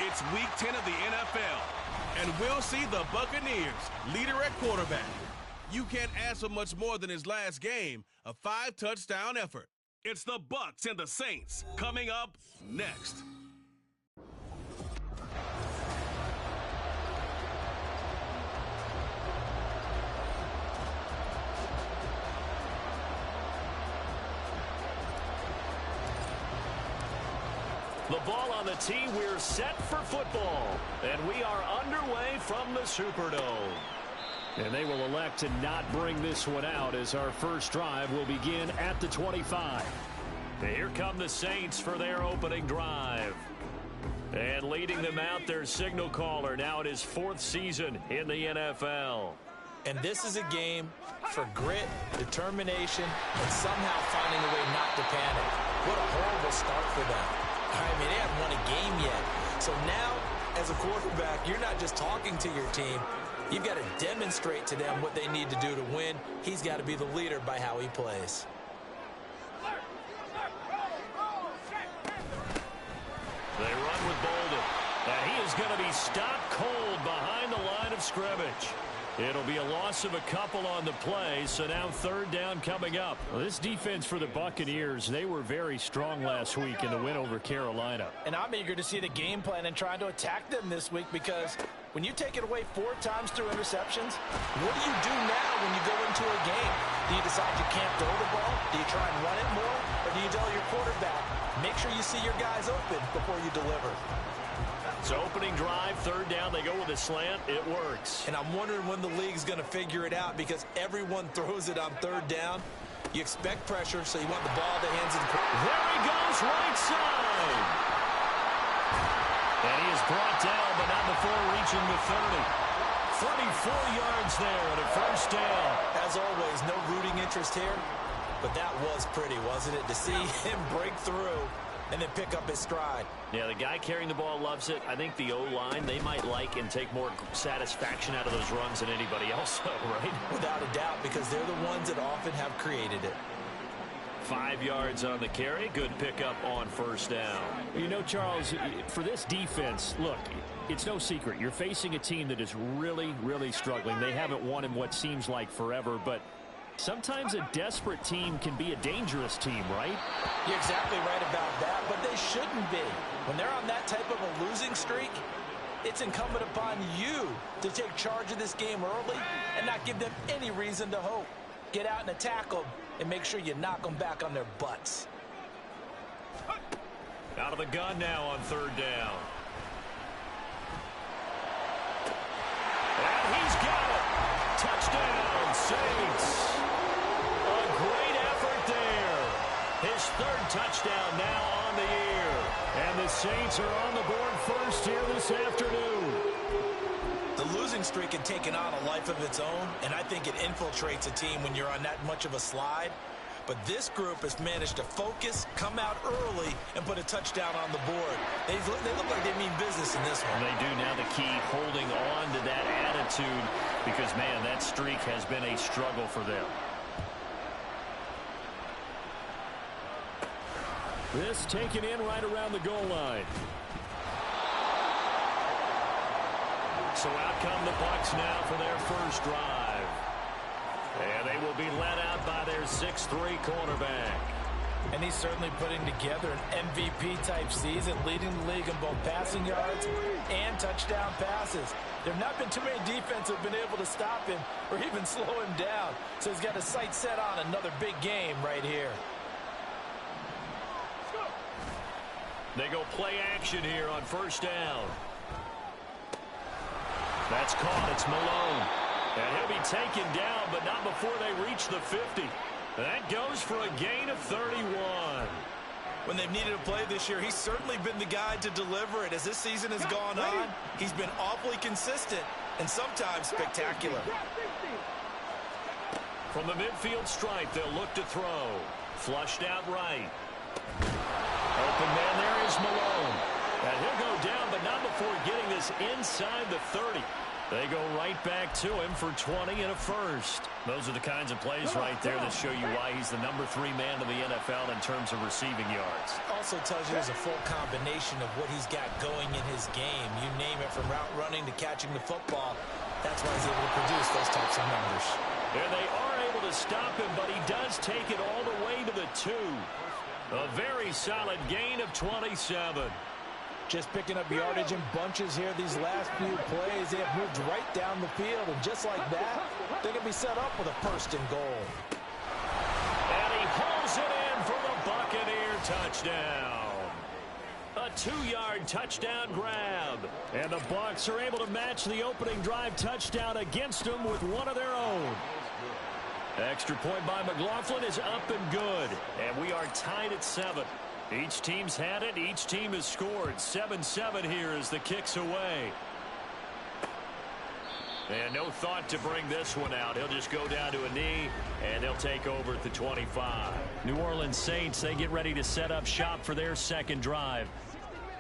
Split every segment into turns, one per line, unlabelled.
It's Week 10 of the NFL, and we'll see the Buccaneers, leader at quarterback. You can't ask for much more than his last game, a 5-touchdown effort. It's the Bucs and the Saints coming up next.
The ball on the tee, we're set for football. And we are underway from the Superdome. And they will elect to not bring this one out as our first drive will begin at the 25. Here come the Saints for their opening drive. And leading them out, their signal caller, now in his 4th season in the NFL.
And this is a game for grit, determination, and somehow finding a way not to panic. What a horrible start for them. I mean, they haven't won a game yet. So now, as a quarterback, you're not just talking to your team. You've got to demonstrate to them what they need to do to win. He's got to be the leader by how he plays.
They run with Bolden. And he is going to be stopped cold behind the line of scrimmage. It'll be a loss of a couple on the play, so now 3rd down coming up. Well, this defense for the Buccaneers, they were very strong last week in the win over Carolina.
And I'm eager to see the game plan and trying to attack them this week because when you take it away 4 times through interceptions, what do you do now when you go into a game? Do you decide you can't throw the ball? Do you try and run it more? Or do you tell your quarterback, make sure you see your guys open before you deliver?
So opening drive, 3rd down, they go with a slant. It works.
And I'm wondering when the league's going to figure it out because everyone throws it on 3rd down. You expect pressure, so you want the ball in the hands of the quarterback.
There he goes, right side. And he is brought down, but not before reaching the 30. 34 yards there and a 1st down.
As always, no rooting interest here, but that was pretty, wasn't it? To see him break through and then pick up his stride.
Yeah, the guy carrying the ball loves it. I think the O-line, they might like and take more satisfaction out of those runs than anybody else, right?
Without a doubt, because they're the ones that often have created it.
5 yards on the carry. Good pickup on 1st down.
You know, Charles, for this defense, look, it's no secret. You're facing a team that is really, really struggling. They haven't won in what seems like forever, but sometimes a desperate team can be a dangerous team, right?
You're exactly right about that, but they shouldn't be. When they're on that type of a losing streak, it's incumbent upon you to take charge of this game early and not give them any reason to hope. Get out and attack them and make sure you knock them back on their butts.
Out of the gun now on 3rd down. And he's got it. Touchdown, Saints. A great effort there. His 3rd touchdown now on the year. And the Saints are on the board first here this afternoon.
The losing streak had taken on a life of its own, and I think it infiltrates a team when you're on that much of a slide. But this group has managed to focus, come out early, and put a touchdown on the board. They look like they mean business in this one.
They do. Now the key, holding on to that attitude, because, man, that streak has been a struggle for them.
This taken in right around the goal line.
So out come the Bucs now for their first drive. And they will be led out by their 6'3" cornerback.
And he's certainly putting together an MVP-type season, leading the league in both passing yards and touchdown passes. There have not been too many defenses that have been able to stop him or even slow him down. So he's got his sights set on another big game right here.
They go play action here on 1st down. That's caught. It's Malone. And he'll be taken down, but not before they reach the 50. That goes for a gain of 31.
When they've needed a play this year, he's certainly been the guy to deliver it. As this season has gone on, he's been awfully consistent and sometimes spectacular.
From the midfield stripe, they'll look to throw. Flushed out right. Open man there is Malone. And he'll go down, but not before getting this inside the 30. They go right back to him for 20 and a first. Those are the kinds of plays right there that show you why he's the #3 man in the NFL in terms of receiving yards.
Also tells you there's a full combination of what he's got going in his game. You name it, from route running to catching the football. That's why he's able to produce those types of numbers.
And they are able to stop him, but he does take it all the way to the 2. A very solid gain of 27.
Just picking up yardage in bunches here these last few plays. They have moved right down the field, and just like that, they're going to be set up with a 1st and goal.
And he pulls it in for the Buccaneer touchdown. A 2-yard touchdown grab. And the Bucs are able to match the opening drive touchdown against them with one of their own. Extra point by McLaughlin is up and good. And we are tied at 7. Each team's had it. Each team has scored. 7-7 here as the kick's away. And no thought to bring this one out. He'll just go down to a knee, and they'll take over at the 25. New Orleans Saints, they get ready to set up shop for their second drive.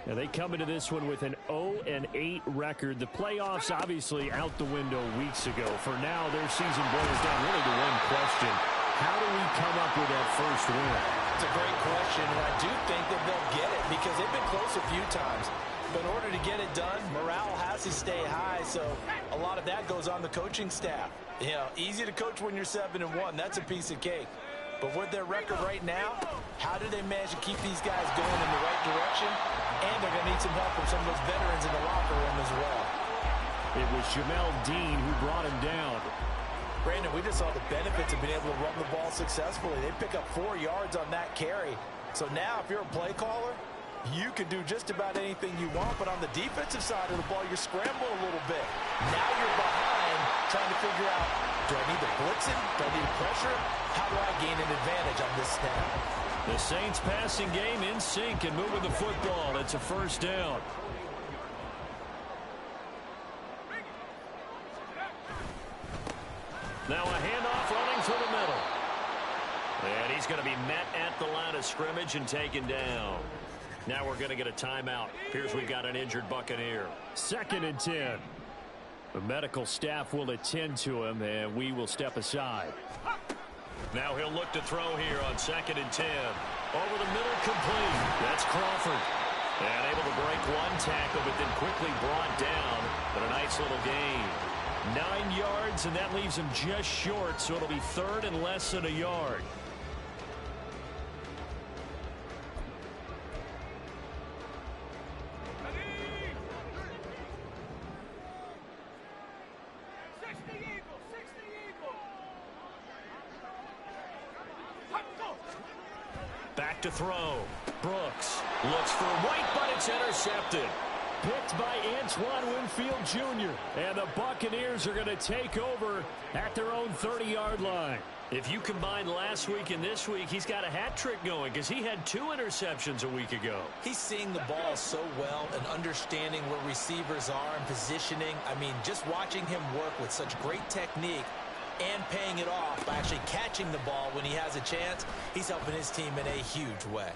Now they come into this one with an 0-8 record. The playoffs obviously out the window weeks ago. For now, their season boils down really to one question. How do we come up with that first win?
It's a great question, and I do think that they'll get it because they've been close a few times. But in order to get it done, morale has to stay high, so a lot of that goes on the coaching staff. You know, easy to coach when you're 7-1. That's a piece of cake. But with their record right now, how do they manage to keep these guys going in the right direction? And they're going to need some help from some of those veterans in the locker room as well.
It was Jamel Dean who brought him down.
Brandon, we just saw the benefits of being able to run the ball successfully. They pick up 4 yards on that carry. So now if you're a play caller, you can do just about anything you want. But on the defensive side of the ball, you're scrambling a little bit. Now you're behind trying to figure out, do I need to blitz him? Do I need to pressure him? How do I gain an advantage on this snap?
The Saints passing game in sync and moving the football. It's a first down. Now a handoff running through the middle. And he's going to be met at the line of scrimmage and taken down. Now we're going to get a timeout. Appears we've got an injured Buccaneer. 2nd and 10. The medical staff will attend to him, and we will step aside. Now he'll look to throw here on 2nd and 10. Over the middle, complete. That's Crawford. And able to break one tackle, but then quickly brought down. But a nice little gain. 9 yards, and that leaves him just short, so it'll be 3rd and less than a yard. Back to throw. Brooks looks for White, but it's intercepted. Picked by Antoine Winfield Jr. And the Buccaneers are going to take over at their own 30-yard line. If you combine last week and this week, he's got a hat trick going because he had 2 interceptions a week ago.
He's seeing the ball so well and understanding where receivers are and positioning. I mean, just watching him work with such great technique and paying it off by actually catching the ball when he has a chance, he's helping his team in a huge way.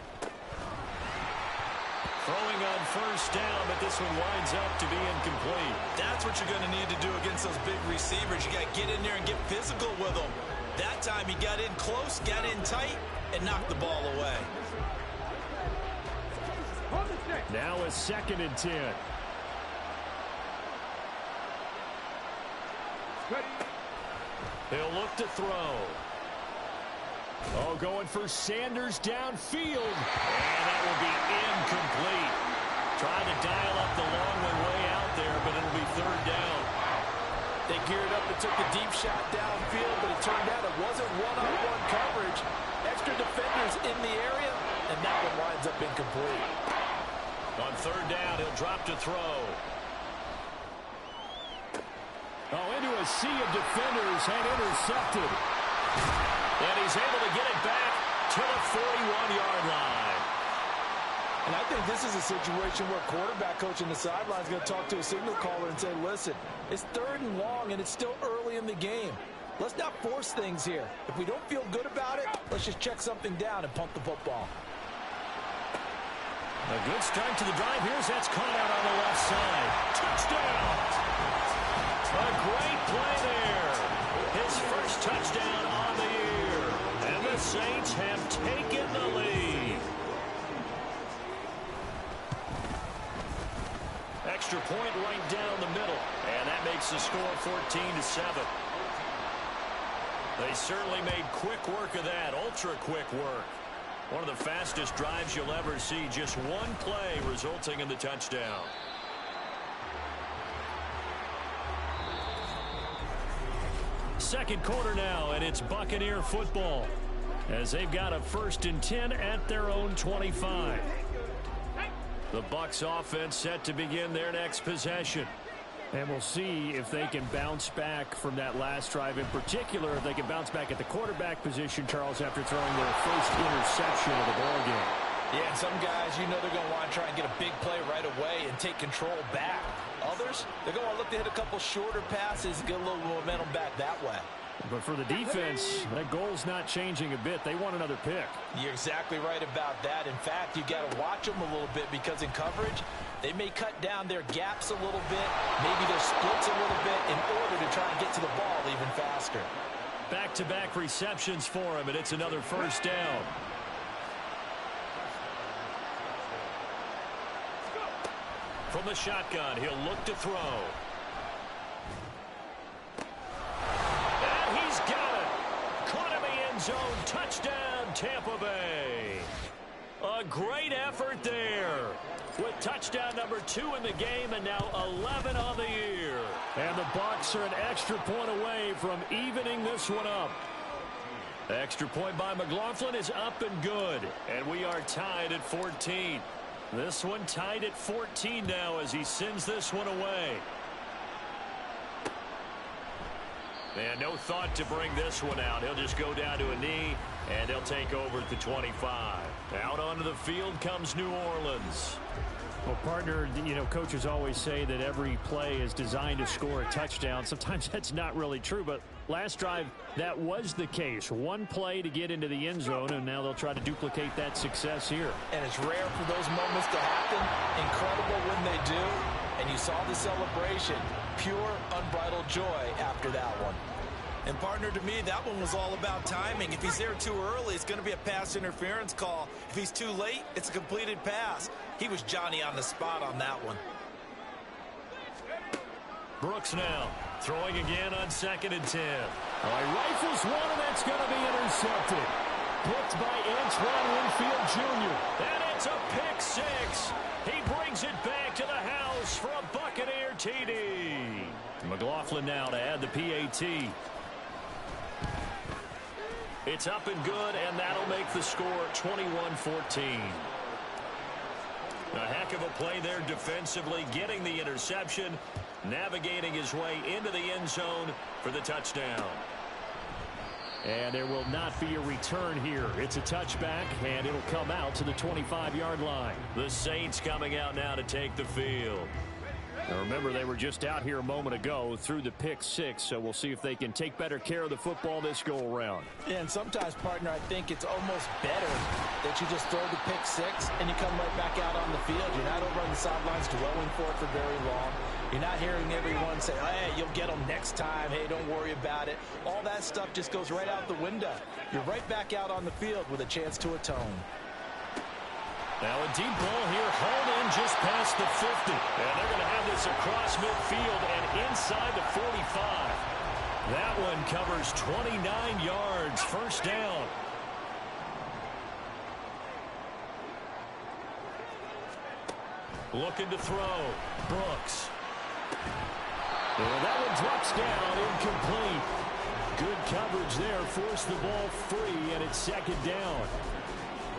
Throwing on first down, but this one winds up to be incomplete.
That's what you're going to need to do against those big receivers. You got to get in there and get physical with them. That time he got in close, got in tight, and knocked the ball away.
Now a 2nd and 10. He'll look to throw. Oh, going for Sanders downfield. And that will be incomplete. Trying to dial up the long one way out there, but it'll be 3rd down.
They geared up and took the deep shot downfield, but it turned out it wasn't one-on-one coverage. Extra defenders in the area, and that one winds up incomplete.
On 3rd down, he'll drop to throw.
Oh, into a sea of defenders and intercepted.
And he's able to get it back to the 41-yard line.
And I think this is a situation where quarterback coach on the sideline is going to talk to a signal caller and say, listen, it's 3rd and long, and it's still early in the game. Let's not force things here. If we don't feel good about it, let's just check something down and pump the football.
A good start to the drive. Here's that's caught out on the left side. Touchdown! touchdown on the year. And the Saints have taken the lead. Extra point right down the middle. And that makes the score 14-7. They certainly made quick work of that, ultra-quick work. One of the fastest drives you'll ever see, just one play resulting in the touchdown. Second quarter now, and it's Buccaneer football as they've got a 1st and 10 at their own 25. The Bucs offense set to begin their next possession. And we'll see if they can bounce back from that last drive. In particular, if they can bounce back at the quarterback position, Charles, after throwing their first interception of the ballgame.
Yeah, and some guys, you know they're going to want to try and get a big play right away and take control back. Others, they're going to look to hit a couple shorter passes, get a little momentum back that way.
But for the defense, that goal's not changing a bit. They want another pick.
You're exactly right about that. In fact, you got to watch them a little bit because in coverage, they may cut down their gaps a little bit, maybe their splits a little bit in order to try and get to the ball even faster.
Back-to-back receptions for him, and it's another first down. From the shotgun, he'll look to throw. And he's got it. Caught in the end zone. Touchdown, Tampa Bay. A great effort there. With touchdown number 2 in the game and now 11 on the year. And the Bucs are an extra point away from evening this one up. Extra point by McLaughlin is up and good. And we are tied at 14. This one tied at 14 now as he sends this one away. And no thought to bring this one out. He'll just go down to a knee, and he'll take over at the 25. Out onto the field comes New Orleans.
Well, partner, you know, coaches always say that every play is designed to score a touchdown. Sometimes that's not really true, but last drive, that was the case. One play to get into the end zone, and now they'll try to duplicate that success here.
And it's rare for those moments to happen. Incredible when they do. And you saw the celebration. Pure, unbridled joy after that one. And, partner, to me, that one was all about timing. If he's there too early, it's going to be a pass interference call. If he's too late, it's a completed pass. He was Johnny on the spot on that one.
Brooks now throwing again on 2nd and 10. He rifles one, and that's going to be intercepted. Picked by Antoine Winfield Jr. And it's a pick 6. He brings it back to the house for a Buccaneer TD. McLaughlin now to add the PAT. It's up and good, and that'll make the score 21-14. A heck of a play there defensively, getting the interception, navigating his way into the end zone for the touchdown. And there will not be a return here. It's a touchback, and it'll come out to the 25-yard line. The Saints coming out now to take the field. Now remember, they were just out here a moment ago through the pick 6, so we'll see if they can take better care of the football this go-around.
Yeah, and sometimes, partner, I think it's almost better that you just throw the pick 6 and you come right back out on the field. You're not over on the sidelines dwelling for it for very long. You're not hearing everyone say, hey, you'll get them next time. Hey, don't worry about it. All that stuff just goes right out the window. You're right back out on the field with a chance to atone.
Now a deep ball here, hauled in just past the 50. And they're going to have this across midfield and inside the 45. That one covers 29 yards, first down. Looking to throw, Brooks. And that one drops down, incomplete. Good coverage there, forced the ball free, and it's 2nd down.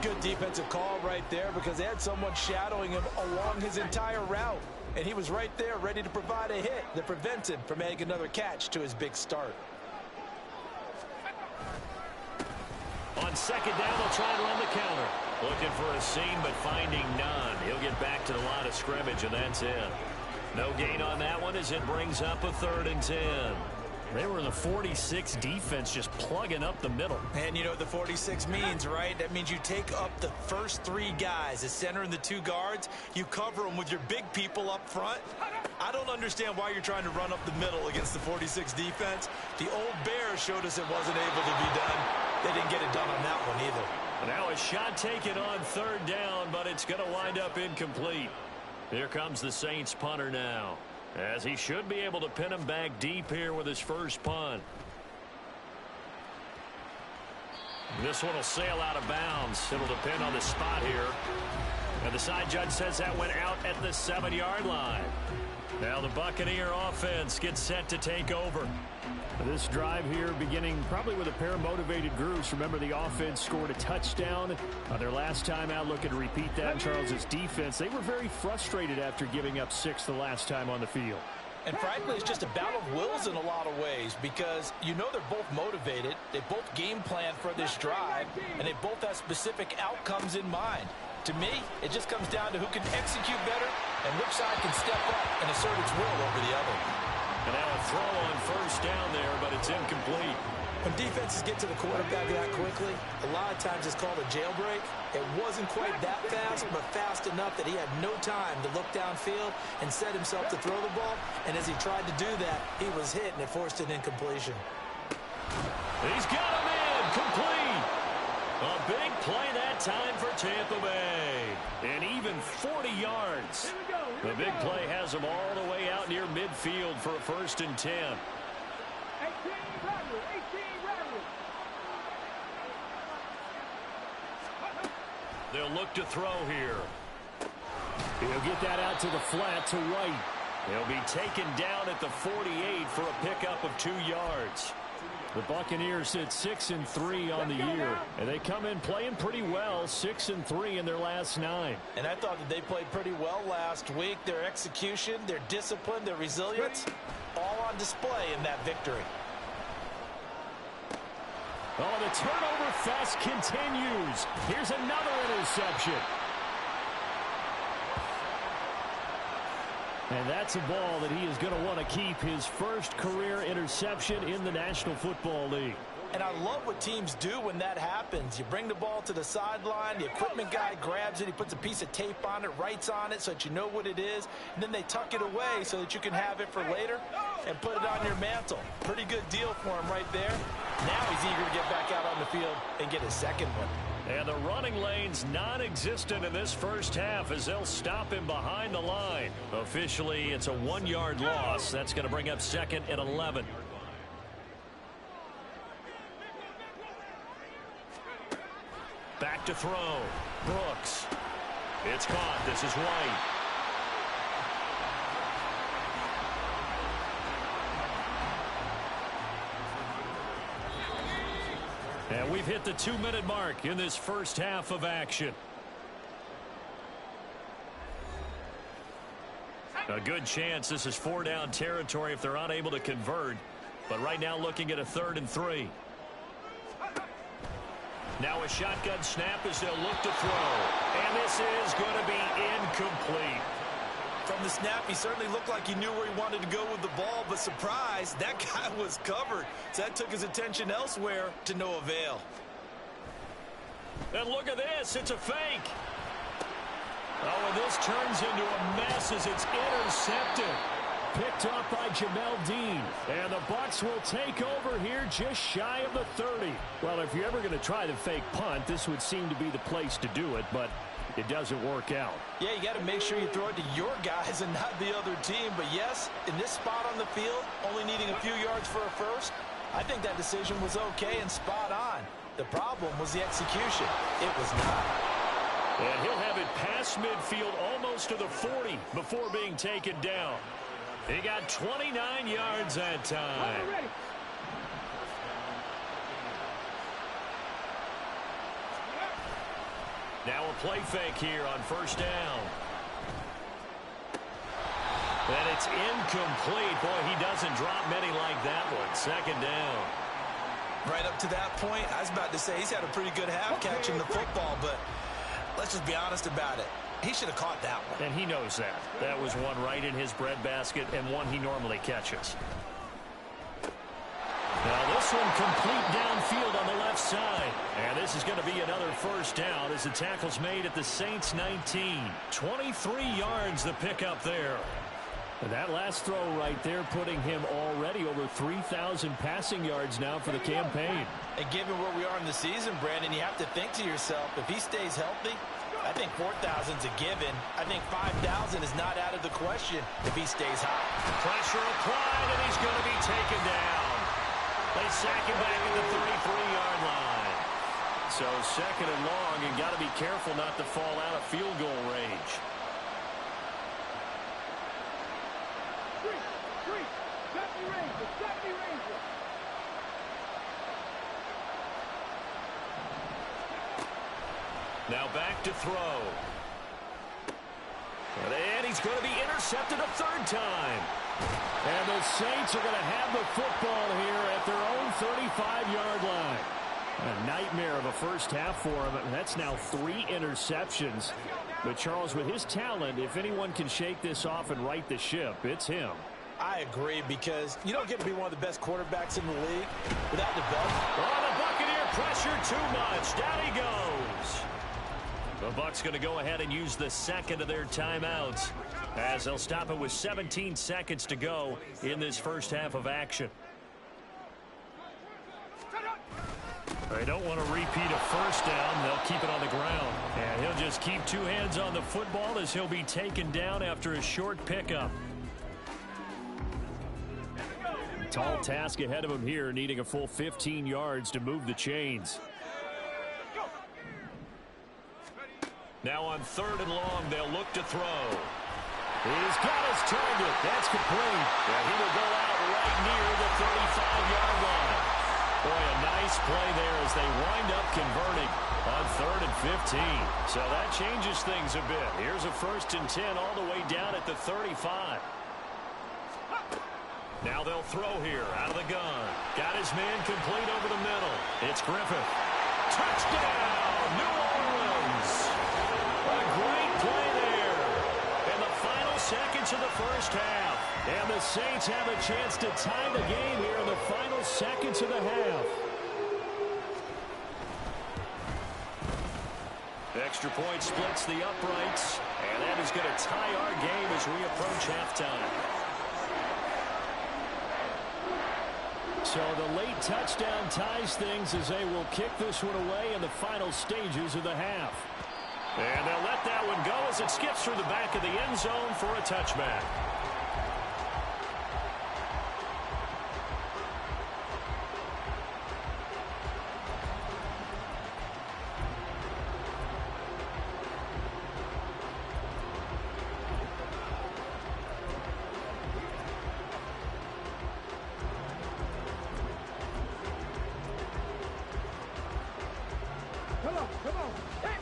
Good defensive call right there because they had someone shadowing him along his entire route. And he was right there ready to provide a hit that prevents him from making another catch to his big start.
On 2nd down, they'll try and run the counter. Looking for a seam, but finding none. He'll get back to the line of scrimmage, and that's it. No gain on that one as it brings up a 3rd and 10.
They were the 46 defense just plugging up the middle.
And you know what the 46 means, right? That means you take up the first 3 guys, the center and the 2 guards. You cover them with your big people up front. I don't understand why you're trying to run up the middle against the 46 defense. The old Bears showed us it wasn't able to be done. They didn't get it done on that one either.
Now a shot taken on 3rd down, but it's going to wind up incomplete. Here comes the Saints punter now, as he should be able to pin him back deep here with his first punt. This one will sail out of bounds. It'll depend on the spot here. And the side judge says that went out at the 7-yard line. Now the Buccaneer offense gets set to take over. This drive here beginning probably with a pair of motivated groups. Remember, the offense scored a touchdown on their last time out. Looking to repeat that in Charles's defense. They were very frustrated after giving up 6 the last time on the field.
And frankly, it's just a battle of wills in a lot of ways because you know they're both motivated. They both game plan for this drive, and they both have specific outcomes in mind. To me, it just comes down to who can execute better and which side can step up and assert its will over the other.
And now a throw on 1st down there, but it's incomplete.
When defenses get to the quarterback that quickly, a lot of times it's called a jailbreak. It wasn't quite that fast, but fast enough that he had no time to look downfield and set himself to throw the ball. And as he tried to do that, he was hit, and it forced an incompletion.
He's got him in, complete. A big play that time for Tampa Bay. And even 40 yards. The big play has him all the way out near midfield for a 1st and 10. They'll look to throw here. He'll get that out to the flat to White. He'll be taken down at the 48 for a pickup of 2 yards. The Buccaneers sit 6-3 on the year, and they come in playing pretty well, 6-3 in their last 9.
And I thought that they played pretty well last week. Their execution, their discipline, their resilience, all on display in that victory.
Oh, the turnover fest continues. Here's another interception. And that's a ball that he is going to want to keep, his first career interception in the National Football League.
And I love what teams do when that happens. You bring the ball to the sideline, the equipment guy grabs it, he puts a piece of tape on it, writes on it so that you know what it is, and then they tuck it away so that you can have it for later and put it on your mantle. Pretty good deal for him right there. Now he's eager to get back out on the field and get his second one.
And the running lane's non-existent in this first half as they'll stop him behind the line. Officially, it's a 1-yard loss. That's going to bring up 2nd and 11. Back to throw. Brooks. It's caught. This is White. And we've hit the 2-minute mark in this first half of action. A good chance this is 4-down territory if they're unable to convert. But right now looking at a 3rd and 3. Now a shotgun snap as they'll look to throw. And this is going to be incomplete.
From the snap, he certainly looked like he knew where he wanted to go with the ball, but surprise, that guy was covered. So that took his attention elsewhere to no avail.
And look at this, it's a fake. Oh, and this turns into a mess as it's intercepted. Picked off by Jamel Dean. And the Bucs will take over here just shy of the 30. Well, if you're ever going to try the fake punt, this would seem to be the place to do it, but it doesn't work out.
Yeah, you got to make sure you throw it to your guys and not the other team. But yes, in this spot on the field, only needing a few yards for a first, I think that decision was okay and spot on. The problem was the execution. It was not.
And he'll have it past midfield almost to the 40 before being taken down. He got 29 yards that time. Now a play fake here on 1st down. And it's incomplete. Boy, he doesn't drop many like that one. 2nd down.
Right up to that point, I was about to say he's had a pretty good half catching the football, but let's just be honest about it. He should have caught that one.
And he knows that. That was one right in his breadbasket and one he normally catches.
this one complete downfield on the left side. And this is going to be another first down as the tackle's made at the Saints 19. 23 yards the pickup there.
And that last throw right there putting him already over 3,000 passing yards now for the campaign.
And given where we are in the season, Brandon, you have to think to yourself, if he stays healthy, I think 4,000's a given. I think 5,000 is not out of the question if he stays hot.
Pressure applied, and he's going to be taken down. They sack him back at the 33-yard line.
So second and long, and got to be careful not to fall out of field goal range.
Now back to throw. And he's going to be intercepted a third time.
And the Saints are going to have the football here at their own 35-yard line. A nightmare of a first half for him. That's now 3 interceptions. But Charles, with his talent, if anyone can shake this off and right the ship, it's him.
I agree, because you don't get to be one of the best quarterbacks in the league without development.
Oh, the Buccaneer pressure too much. Down he goes. The Bucs going to go ahead and use the second of their timeouts as they'll stop it with 17 seconds to go in this first half of action. They don't want to repeat a first down. They'll keep it on the ground. And he'll just keep 2 hands on the football as he'll be taken down after a short pickup.
Tall task ahead of him here, needing a full 15 yards to move the chains.
Now on third and long, they'll look to throw.
He's got his target. That's complete.
And he will go out right near the 35-yard line. Boy, a nice play there as they wind up converting on third and 15. So that changes things a bit. Here's a 1st and 10 all the way down at the 35. Now they'll throw here out of the gun. Got his man complete over the middle. It's Griffith. Touchdown, New Orleans. A great play there in the final seconds of the first half.
And the Saints have a chance to tie the game here in the final seconds of the half.
Extra point splits the uprights. And that is going to tie our game as we approach halftime.
So the late touchdown ties things as they will kick this one away in the final stages of the half.
And they'll let that one go as it skips through the back of the end zone for a touchback.
Come on. Hey.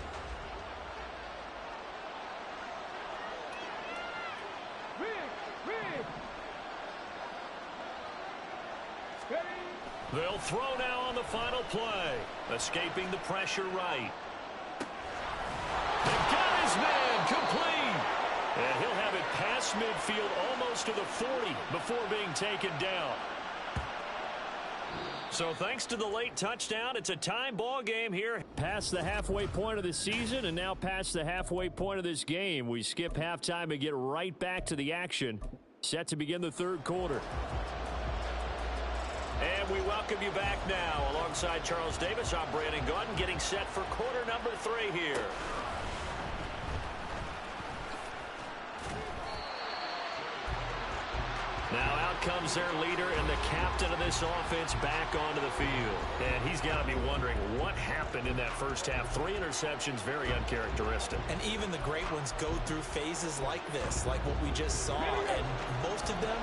They'll throw now on the final play. Escaping the pressure right. They've got his man complete. And he'll have it past midfield almost to the 40 before being taken down. So thanks to the late touchdown, it's a time ball game here.
Past the halfway point of the season and now past the halfway point of this game. We skip halftime and get right back to the action. Set to begin the third quarter.
And we welcome you back now. Alongside Charles Davis, I'm Brandon Gaudin, getting set for quarter number 3 here. Now out comes their leader and the captain of this offense back onto the field. And he's got to be wondering what happened in that first half. 3 interceptions, very uncharacteristic.
And even the great ones go through phases like this, like what we just saw. And most of them,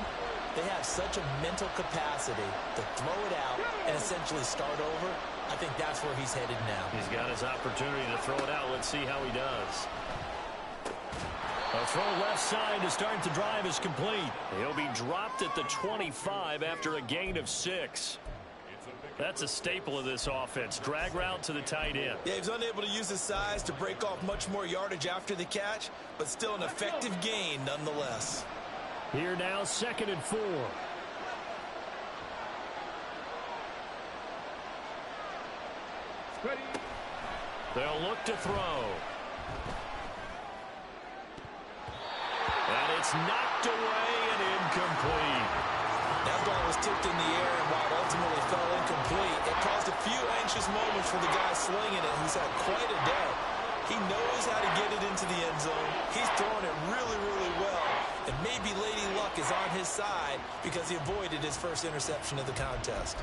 they have such a mental capacity to throw it out and essentially start over. I think that's where he's headed now.
He's got his opportunity to throw it out. Let's see how he does. A throw left side to start the drive is complete. He'll be dropped at the 25 after a gain of 6. That's a staple of this offense. Drag route to the tight end.
Yeah, he's unable to use his size to break off much more yardage after the catch, but still an effective gain nonetheless.
Here now, 2nd and 4.
They'll look to throw. And it's knocked away and incomplete.
That ball was tipped in the air, and while it ultimately fell incomplete, it caused a few anxious moments for the guy slinging it. He's had quite a day. He knows how to get it into the end zone. He's throwing it really, really well. And maybe Lady Luck is on his side because he avoided his first interception of the contest.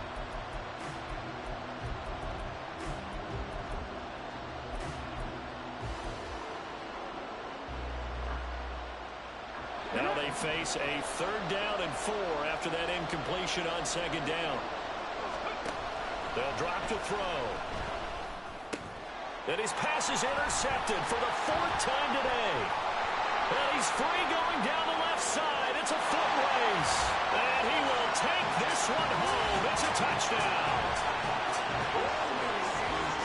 Now they face a 3rd down and 4 after that incompletion on 2nd down. They'll drop to throw. And his pass is intercepted for the 4th time today. And he's free going down the left side. It's a foot race. And he will take this one home. It's a touchdown.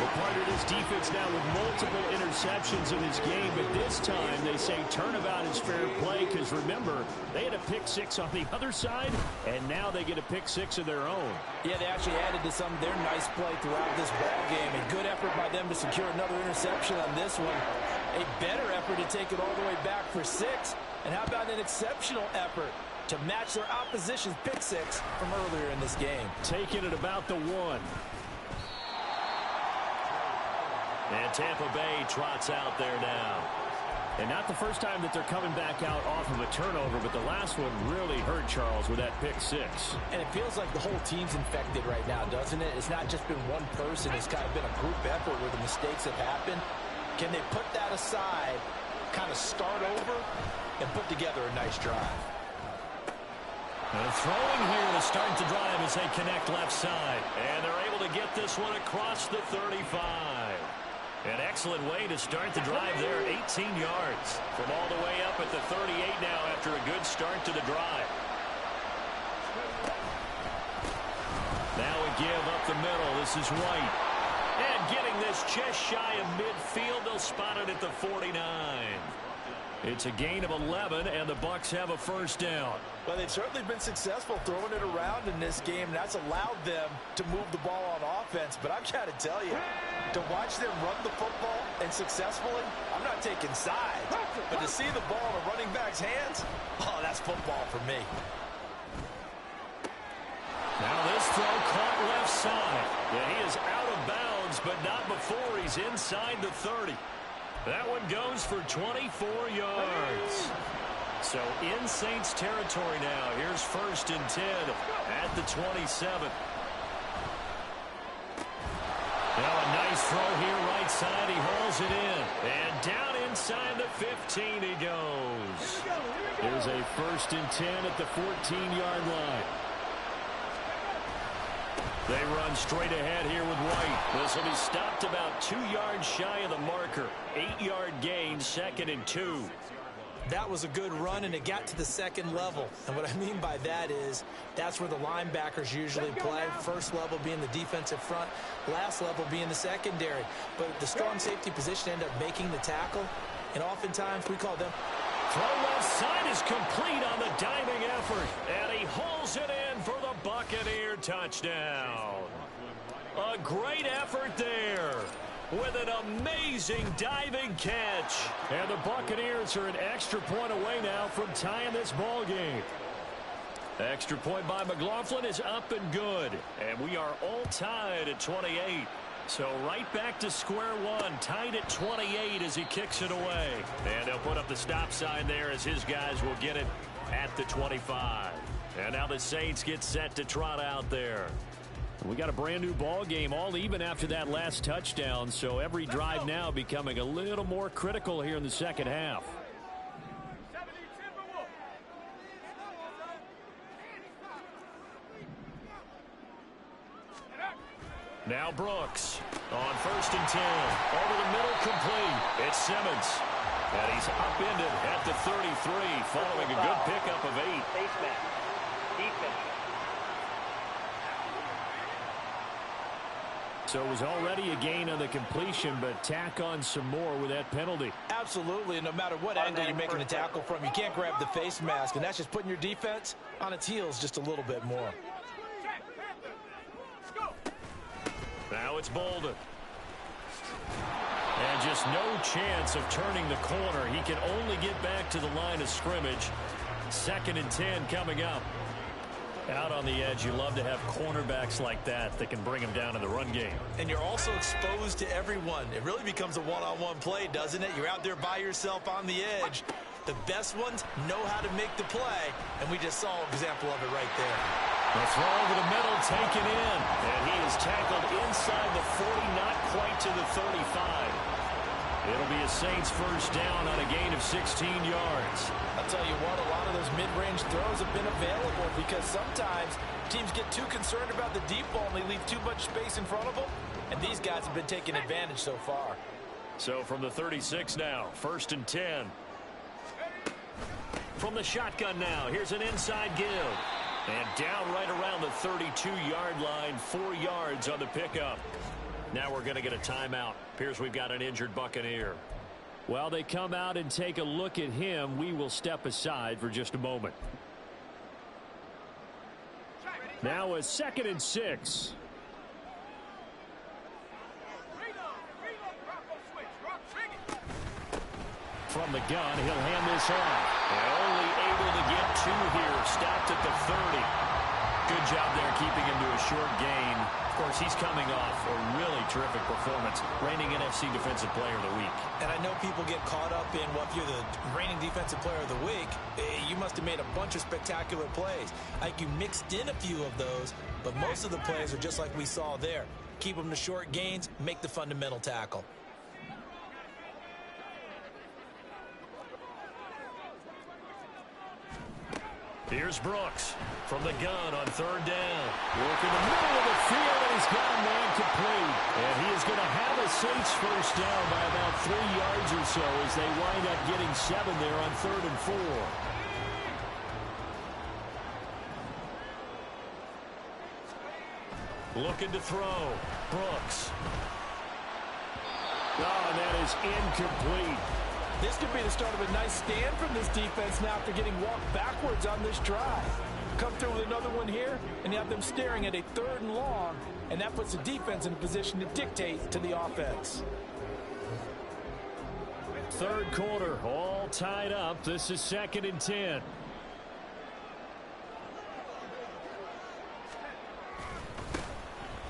Well, part of this defense now with multiple interceptions in this game, but this time they say turnabout is fair play because, remember, they had a pick 6 on the other side, and now they get a pick 6 of their own.
Yeah, they actually added to some of their nice play throughout this ball game. A good effort by them to secure another interception on this one. A better effort to take it all the way back for 6. And how about an exceptional effort to match their opposition's pick 6 from earlier in this game?
Taking it about the 1.
And Tampa Bay trots out there now.
And not the first time that they're coming back out off of a turnover, but the last one really hurt Charles with that pick 6.
And it feels like the whole team's infected right now, doesn't it? It's not just been one person. It's kind of been a group effort where the mistakes have happened. Can they put that aside, kind of start over, and put together a nice drive?
And throwing here to start the drive as they connect left side. And they're able to get this one across the 35. An excellent way to start the drive there, 18 yards. From all the way up at the 38 now after a good start to the drive. Now a give up the middle. This is White. And getting this just shy of midfield, they'll spot it at the 49. It's a gain of 11, and the Bucs have a 1st down.
Well, they've certainly been successful throwing it around in this game, and that's allowed them to move the ball on offense. But I've got to tell you, to watch them run the football and successfully, I'm not taking sides. But to see the ball in a running back's hands, oh, that's football for me.
Now this throw caught left side. Yeah, he is out of bounds, but not before he's inside the 30. That one goes for 24 yards. So in Saints territory now. Here's 1st and 10 at the 27. Now a nice throw here right side. He hauls it in. And down inside the 15 he goes.
There's a 1st and 10 at the 14-yard line.
They run straight ahead here with White. This will be stopped about 2 yards shy of the marker. 8-yard gain, 2nd and 2.
That was a good run, and it got to the 2nd level. And what I mean by that is that's where the linebackers usually play. First level being the defensive front, last level being the secondary. But the strong safety position ended up making the tackle, and oftentimes we call them.
Throw left side is complete on the diving effort, and he hauls it in for the Buccaneer touchdown. A great effort there with an amazing diving catch.
And the Buccaneers are an extra point away now from tying this ball game.
Extra point by McLaughlin is up and good, and we are all tied at 28. So right back to square one, tied at 28 as he kicks it away. And they'll put up the stop sign there as his guys will get it at the 25. And now the Saints get set to trot out there.
We got a brand new ball game, all even after that last touchdown. So every drive now becoming a little more critical here in the 2nd half.
Now Brooks on 1st and 10. Over the middle, complete. It's Simmons. And he's upended at the 33 following a good pickup of 8.
Face mask. Defense.
So it was already a gain on the completion, but tack on some more with that penalty.
Absolutely, and no matter what angle you're making the tackle from, you can't grab the face mask, and that's just putting your defense on its heels just a little bit more.
Now it's Bolden. And just no chance of turning the corner. He can only get back to the line of scrimmage. 2nd and 10 coming up. Out on the edge, you love to have cornerbacks like that can bring him down in the run game.
And you're also exposed to everyone. It really becomes a one-on-one play, doesn't it? You're out there by yourself on the edge. The best ones know how to make the play, and we just saw an example of it right there.
The throw over the middle, taken in, and he is tackled inside the 40, not quite to the 35. It'll be a Saints first down on a gain of 16 yards.
I'll tell you what, a lot of those mid-range throws have been available because sometimes teams get too concerned about the deep ball and they leave too much space in front of them, and these guys have been taking advantage so far.
So from the 36 now, 1st and 10. From the shotgun now, here's an inside give. And down right around the 32-yard line, 4 yards on the pickup. Now we're going to get a timeout. Appears we've got an injured Buccaneer.
While they come out and take a look at him, we will step aside for just a moment. Now a 2nd and 6. From the gun, he'll hand this off.
And only able to get 2 here. Stopped at the 30. Good job there keeping him to a short gain. Of course, he's coming off a really terrific performance. Reigning NFC Defensive Player of the Week.
And I know people get caught up in what you're the reigning Defensive Player of the Week. You must have made a bunch of spectacular plays. Like you mixed in a few of those, but most of the plays are just like we saw there. Keep them to short gains, make the fundamental tackle.
Here's Brooks from the gun on 3rd down. Working the middle of the field, and he's got a man complete. And he is going to have a Saints first down by about 3 yards or so as they wind up getting 7 there on 3rd and 4. Looking to throw. Brooks.
Oh, and that is incomplete.
This could be the start of a nice stand from this defense now after getting walked backwards on this drive. Come through with another one here, and you have them staring at a 3rd and long, and that puts the defense in a position to dictate to the offense.
3rd quarter, all tied up. This is 2nd and 10.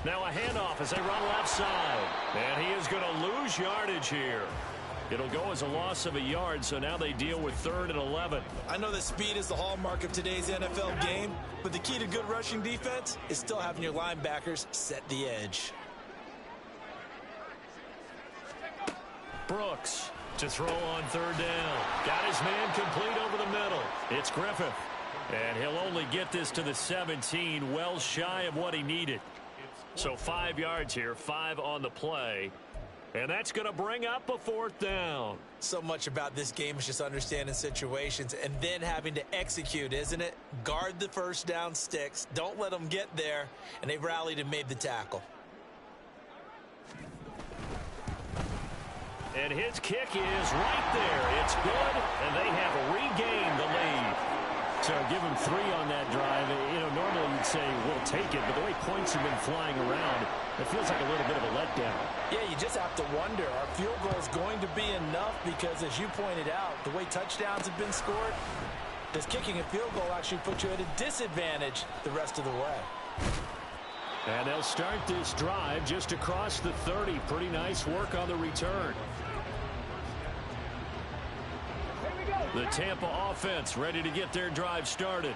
Now a handoff as they run left side. And he is going to lose yardage here. It'll go as a loss of a yard, so now they deal with 3rd and 11.
I know that speed is the hallmark of today's NFL game, but the key to good rushing defense is still having your linebackers set the edge.
Brooks to throw on 3rd down. Got his man complete over the middle. It's Griffith. And he'll only get this to the 17, well shy of what he needed. So 5 yards here, 5 on the play. And that's going to bring up a 4th down.
So much about this game is just understanding situations and then having to execute, isn't it? Guard the first down sticks. Don't let them get there. And they've rallied and made the tackle.
And his kick is right there. It's good, and they have regained the lead.
So give him 3 on that drive. You know, normally you'd say we'll take it, but the way points have been flying around, it feels like a little bit of a letdown.
Yeah, you just have to wonder, are field goals going to be enough? Because as you pointed out, the way touchdowns have been scored, does kicking a field goal actually put you at a disadvantage the rest of the way?
And they'll start this drive just across the 30. Pretty nice work on the return.
The Tampa offense ready to get their drive started.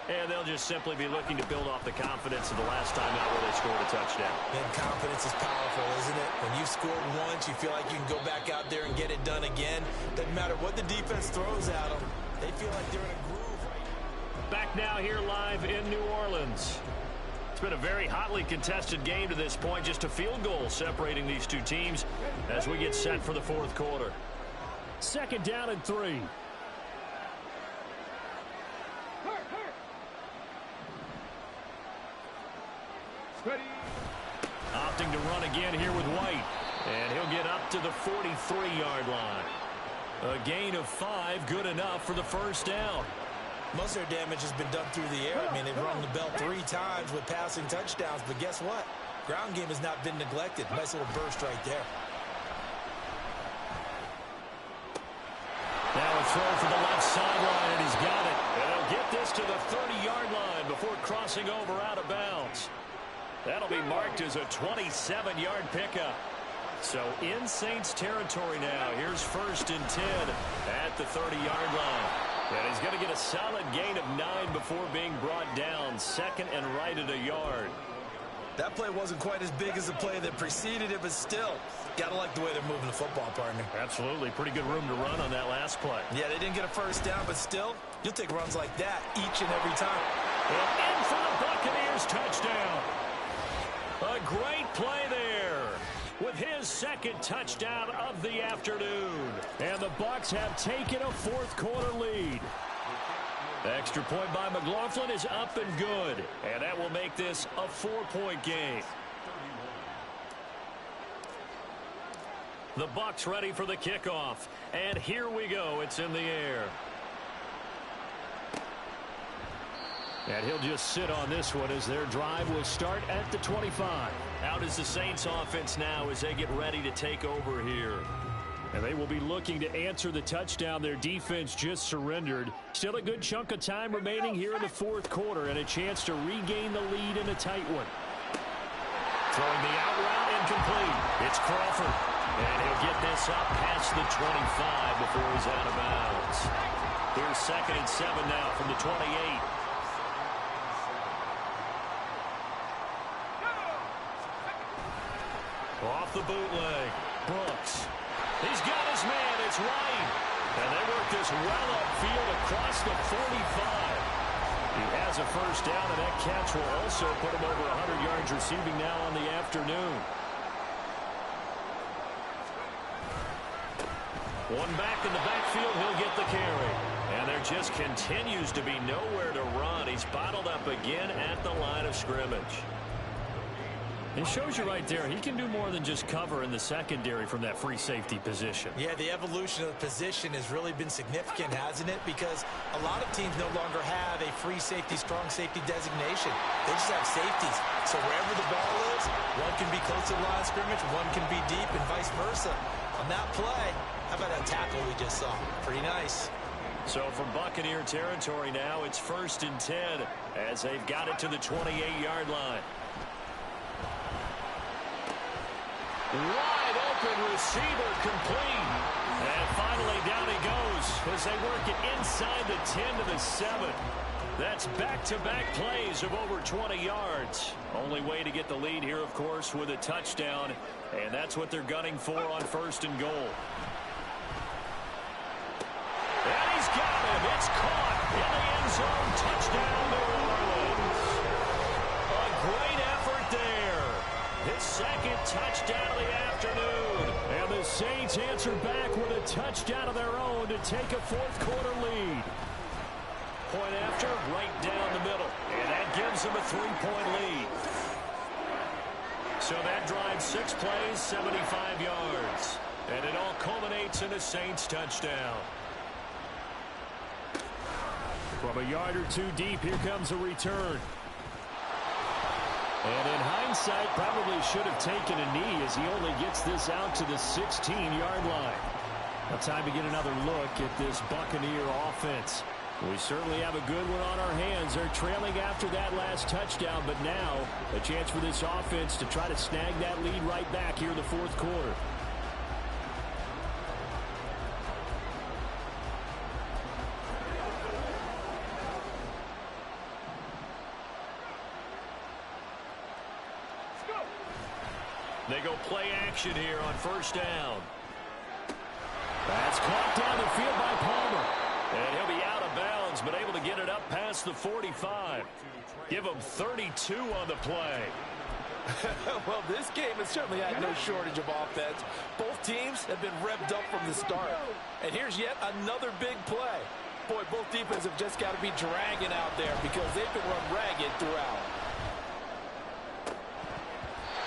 And they'll just simply be looking to build off the confidence of the last time out where they scored a touchdown.
And confidence is powerful, isn't it? When you've scored once, you feel like you can go back out there and get it done again. Doesn't matter what the defense throws at them. They feel like they're in a groove right now.
Back now here live in New Orleans. It's been a very hotly contested game to this point. Just a field goal separating these two teams as we get set for the 4th quarter.
2nd down and 3.
Opting to run again here with White. And he'll get up to the 43-yard line. A gain of 5, good enough for the first down.
Most of their damage has been done through the air. I mean, they've rung the bell 3 times with passing touchdowns, but guess what? Ground game has not been neglected. Nice little burst right there.
throw for the left sideline, and he's got it. And he'll get this to the 30-yard line before crossing over out of bounds. That'll be marked as a 27-yard pickup. So in Saints territory now. Here's 1st and 10 at the 30-yard line. And he's going to get a solid gain of 9 before being brought down. 2nd and right at a yard.
That play wasn't quite as big as the play that preceded it, but still, got to like the way they're moving the football, partner.
Absolutely. Pretty good room to run on that last play.
Yeah, they didn't get a first down, but still, you'll take runs like that each and every time.
And in for the Buccaneers touchdown. A great play there with his 2nd touchdown of the afternoon. And the Bucs have taken a 4th quarter lead. The extra point by McLaughlin is up and good. And that will make this a 4-point game. The Bucs ready for the kickoff. And here we go. It's in the air. And he'll just sit on this one as their drive will start at the 25. Out is the Saints offense now as they get ready to take over here. And they will be looking to answer the touchdown their defense just surrendered. Still a good chunk of time remaining here in the 4th quarter and a chance to regain the lead in a tight one. Throwing the out route incomplete. It's Crawford. And he'll get this up past the 25 before he's out of bounds. Here's 2nd and 7 now from the 28. Off the bootleg. Brooks. He's got his man. It's Ryan. And they work this well upfield across the 45. He has a first down, and that catch will also put him over 100 yards receiving now on the afternoon. One back in the backfield. He'll get the carry. And there just continues to be nowhere to run. He's bottled up again at the line of scrimmage. It shows you right there, he can do more than just cover in the secondary from that free safety position. Yeah, the evolution of the position has really been significant, hasn't it? Because a lot of teams no longer have a free safety, strong safety designation. They just have safeties. So wherever the ball is, one can be close to the line of scrimmage, one can be deep, and vice versa. On that play, how about that tackle we just saw? Pretty nice. So from Buccaneer territory now, it's 1st and 10 as they've got it to the 28-yard line. Wide open receiver complete. And finally down he goes as they work it inside the 10 to the 7. That's back-to-back plays of over 20 yards. Only way to get the lead here, of course, with a touchdown. And that's what they're gunning for on 1st and goal. And he's got him. It's caught in the end zone. Touchdown, New Orleans. A great effort there. His 2nd touchdown of the afternoon. And the Saints answer back with a touchdown of their own to take a 4th quarter lead. Point after, right down the middle. And that gives them a 3-point lead. So that drives 6 plays, 75 yards. And it all culminates in a Saints touchdown. From a yard or 2 deep, here comes a return. And in hindsight, probably should have taken a knee as he only gets this out to the 16-yard line. Now time to get another look at this Buccaneer offense. We certainly have a good one on our hands. They're trailing after that last touchdown, but now a chance for this offense to try to snag that lead right back here in the 4th quarter. They go play action here on 1st down. That's caught down the field by Palmer. And he'll be out of bounds, but able to get it up past the 45. Give him 32 on the play.
Well, this game has certainly had no shortage of offense. Both teams have been revved up from the start. And here's yet another big play. Boy, both defenses have just got to be dragging out there because they've been run ragged throughout.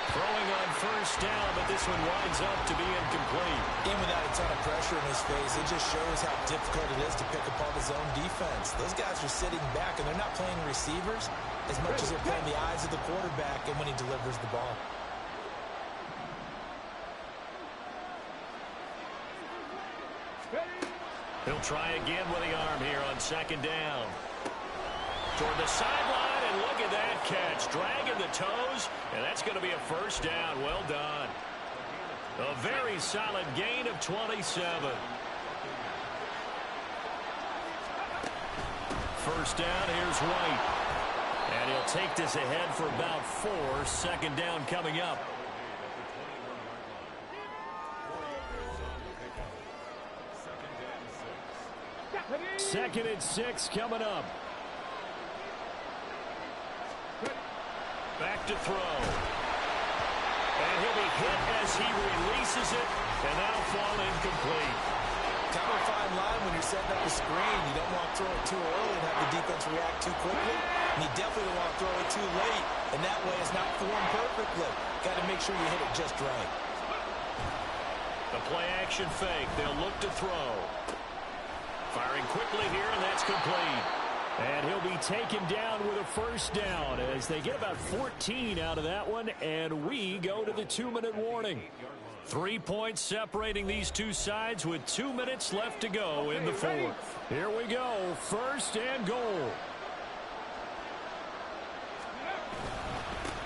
Throwing on 1st down, but this one winds up to be incomplete.
Even without a ton of pressure in his face, it just shows how difficult it is to pick apart his own defense. Those guys are sitting back, and they're not playing receivers as much as they're playing the eyes of the quarterback and when he delivers the ball.
He'll try again with the arm here on second down. Toward the sideline, and look at that catch. Dragging the toes, and that's going to be a first down. Well done. A very solid gain of 27. First down, here's White. And he'll take this ahead for about 4. Second down coming up.
Second and 6 coming up.
Back to throw. And he'll be hit as he releases it, and that'll fall incomplete.
Kind of a fine line when you're setting up a screen. You don't want to throw it too early and have the defense react too quickly. And you definitely don't want to throw it too late, and that way it's not formed perfectly. Got to make sure you hit it just right.
The play-action fake. They'll look to throw. Firing quickly here, and that's complete.
And he'll be taken down with a first down as they get about 14 out of that one, and we go to the 2-minute warning.
3 points separating these two sides with 2 minutes left to go in the fourth.
Here we go, first and goal.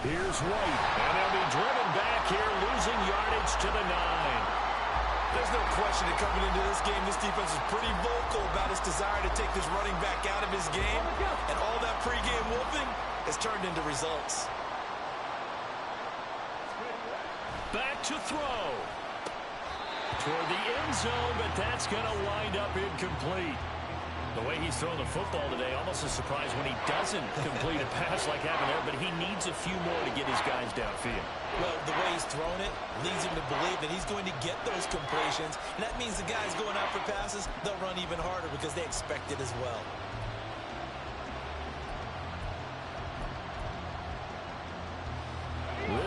Here's White.
And they'll be driven back here, losing yardage to the 9.
There's no question that coming into this game, this defense is pretty vocal about its desire to take this running back out of his game. And all that pregame whooping has turned into results.
Back to throw. Toward the end zone, but that's going to wind up incomplete. The way he's thrown the football today, almost a surprise when he doesn't complete a pass like having there, but he needs a few more to get his guys downfield.
Well, the way he's thrown it leads him to believe that he's going to get those completions, and that means the guys going out for passes, they'll run even harder because they expect it as well.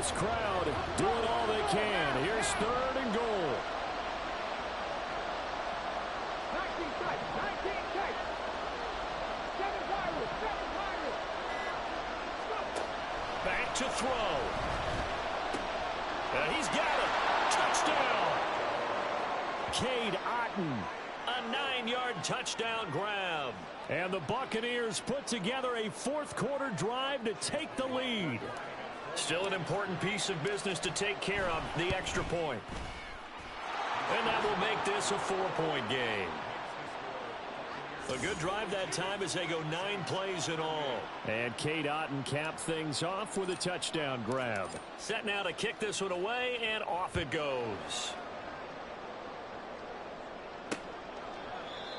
This crowd doing all they can. Here's third and goal.
Back to throw. And he's got it. Touchdown.
Cade Otton.
A 9-yard touchdown grab.
And the Buccaneers put together a fourth-quarter drive to take the lead.
Still an important piece of business to take care of, the extra point. And that will make this a 4-point game. A good drive that time as they go 9 plays in all.
And Cade Otton capped things off with a touchdown grab.
Set now to kick this one away, and off it goes.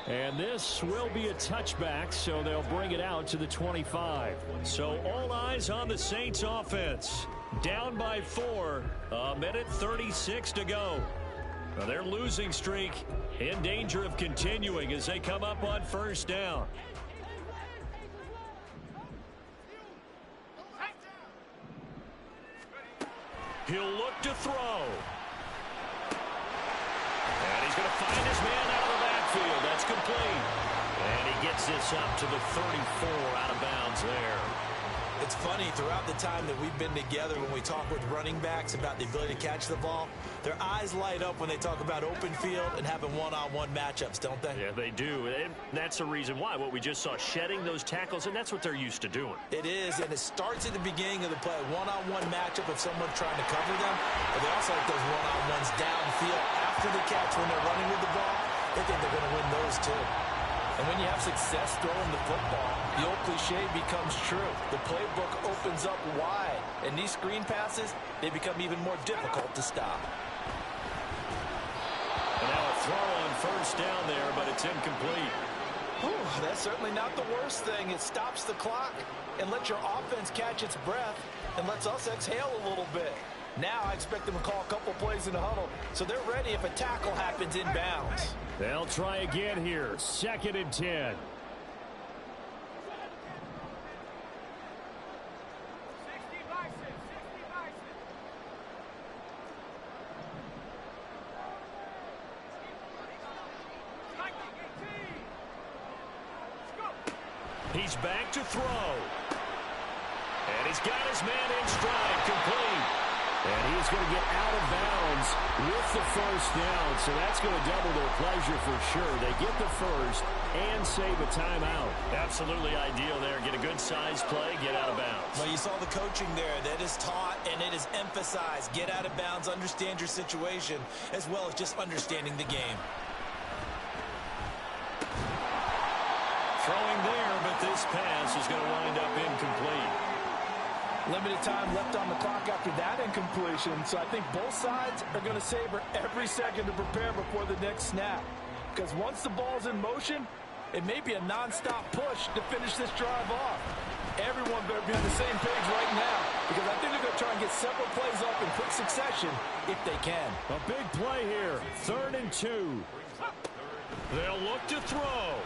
And this will be a touchback, so they'll bring it out to the 25.
So all eyes on the Saints offense. Down by 4, a minute 36 to go. Now their losing streak in danger of continuing as they come up on first down. He'll look to throw. And he's going to find his man out of the backfield. That's complete. And he gets this up to the 34 out of bounds there.
It's funny, throughout the time that we've been together, when we talk with running backs about the ability to catch the ball, their eyes light up when they talk about open field and having one-on-one matchups, don't they?
Yeah, they do. And that's the reason why. What we just saw, shedding those tackles, and that's what they're used to doing.
It is, and it starts at the beginning of the play. One-on-one matchup of someone trying to cover them, but they also like those one-on-ones downfield after the catch when they're running with the ball. They think they're going to win those too. And when you have success throwing the football, the old cliche becomes true. The playbook opens up wide, and these screen passes, they become even more difficult to stop.
And now a throw on first down there, but it's incomplete.
Whew, that's certainly not the worst thing. It stops the clock and lets your offense catch its breath and lets us exhale a little bit. Now I expect them to call a couple plays in the huddle, so they're ready if a tackle happens inbounds.
They'll try again here. 2nd and 10.
He's back to throw. And he's got his man in stride, complete.
And he's going to get out of bounds with the first down. So that's going to double their pleasure for sure. They get the first and save a timeout. Absolutely ideal there. Get a good-sized play, get out of bounds.
Well, you saw the coaching there. That is taught and it is emphasized. Get out of bounds, understand your situation, as well as just understanding the game.
Throwing there, but this pass is going to wind up incomplete.
Limited time left on the clock after that incompletion, so I think both sides are going to savor every second to prepare before the next snap. Because once the ball's in motion, it may be a non-stop push to finish this drive off. Everyone better be on the same page right now, because I think they're going to try and get several plays off in quick succession if they can.
A big play here, 3rd and 2. They'll look to throw.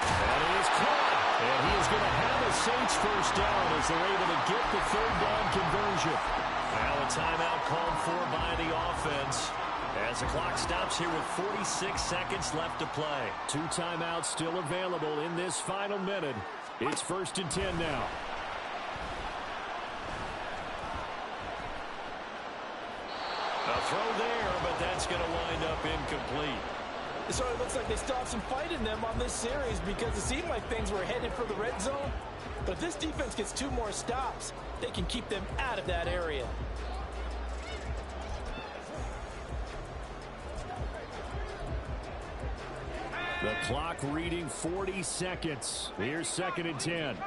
And he is caught. And he is going to have a Saints first down as they're able to get the 3rd down conversion. Now a timeout called for by the offense as the clock stops here with 46 seconds left to play. 2 timeouts still available in this final minute. It's 1st and 10 now. A throw there, but that's going to wind up incomplete.
It sort of looks like they still have some fight in them on this series because it seemed like things were headed for the red zone. But if this defense gets 2 more stops, they can keep them out of that area.
The clock reading 40 seconds. Here's 2nd and 10.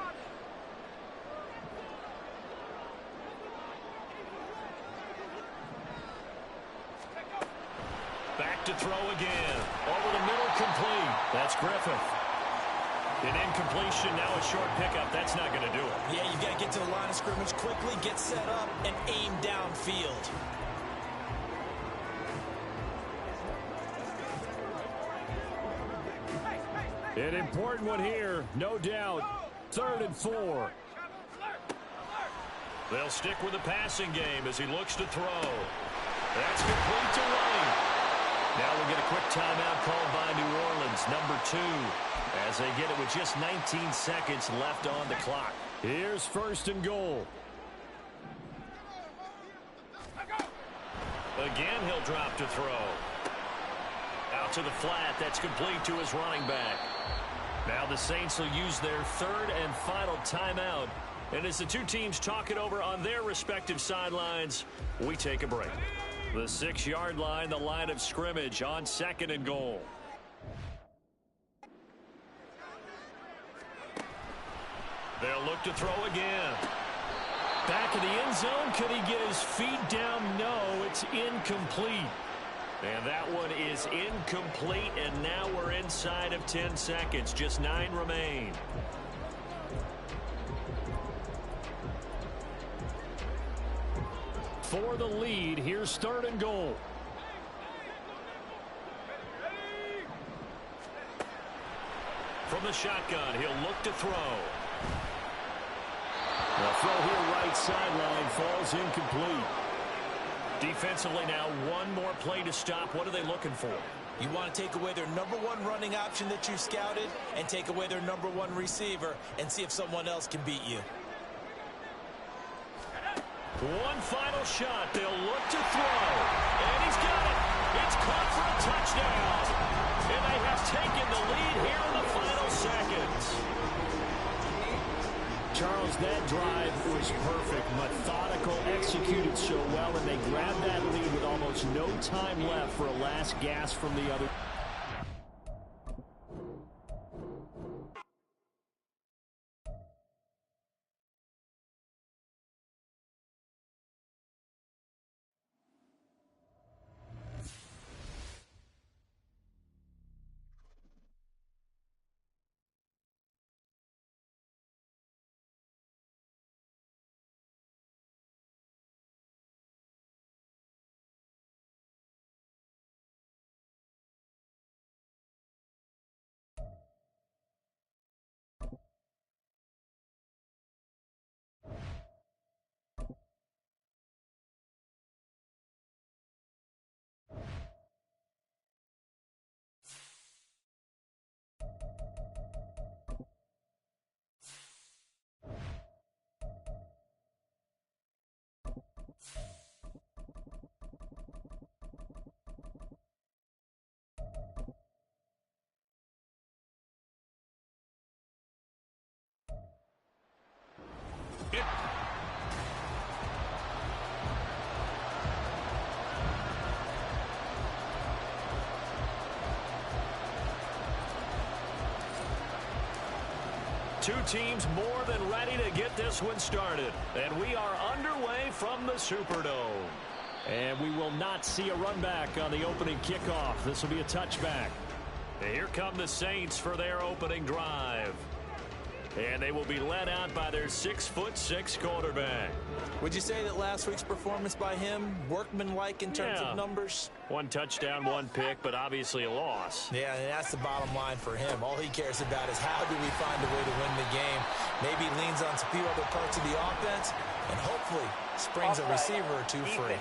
Back to throw again. Over the middle, complete. That's Griffith. An incompletion, now a short pickup. That's not going to do it.
Yeah, you've got to get to the line of scrimmage quickly, get set up, and aim downfield.
An important one here, no doubt. 3rd and 4. They'll stick with the passing game as he looks to throw. That's complete to Wayne. Now we'll get a quick timeout called by New Orleans, number 2, as they get it with just 19 seconds left on the clock. Here's 1st and goal. Again, he'll drop to throw. Out to the flat. That's complete to his running back. Now the Saints will use their 3rd and final timeout. And as the 2 teams talk it over on their respective sidelines, we take a break. The 6-yard line, the line of scrimmage on 2nd and goal. They'll look to throw again. Back in the end zone. Could he get his feet down? No, it's incomplete. And that one is incomplete, and now we're inside of 10 seconds. Just 9 remain. For the lead, here's 3rd and goal. From the shotgun, he'll look to throw. The throw here right sideline falls incomplete. Defensively now, 1 more play to stop. What are they looking for?
You want to take away their number 1 running option that you scouted and take away their number 1 receiver and see if someone else can beat you.
1 final shot. They'll look to throw. And he's got it. It's caught for a touchdown. And they have taken the lead here in the final seconds. Charles, that drive was perfect. Methodical, executed so well, and they grabbed that lead with almost no time left for a last gasp from the other.
Two teams more than ready to get this one started. And we are underway from the Superdome.
And we will not see a run back on the opening kickoff. This will be a touchback.
And here come the Saints for their opening drive. And they will be led out by their 6'6" quarterback.
Would you say that last week's performance by him, workmanlike in terms of numbers?
One touchdown, one pick, but obviously a loss.
Yeah, and that's the bottom line for him. All he cares about is how do we find a way to win the game. Maybe leans on a few other parts of the offense, and hopefully springs a receiver or two free.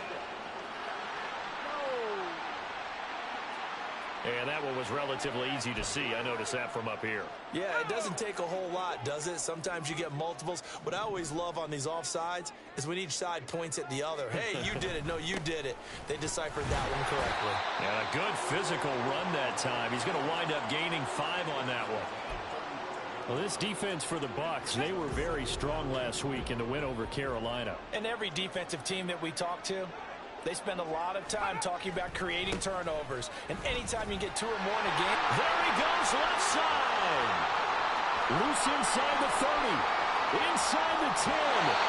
And that one was relatively easy to see. I noticed that from up here.
Yeah, it doesn't take a whole lot, does it? Sometimes you get multiples. What I always love on these offsides is when each side points at the other. Hey, you did it. No, you did it. They deciphered that one correctly.
Yeah, a good physical run that time. He's going to wind up gaining 5 on that one.
Well, this defense for the Bucs, they were very strong last week in the win over Carolina.
And every defensive team that we talk to, they spend a lot of time talking about creating turnovers. And anytime you get 2 or more in a game.
There he goes left side.
Loose inside the 30. Inside the 10.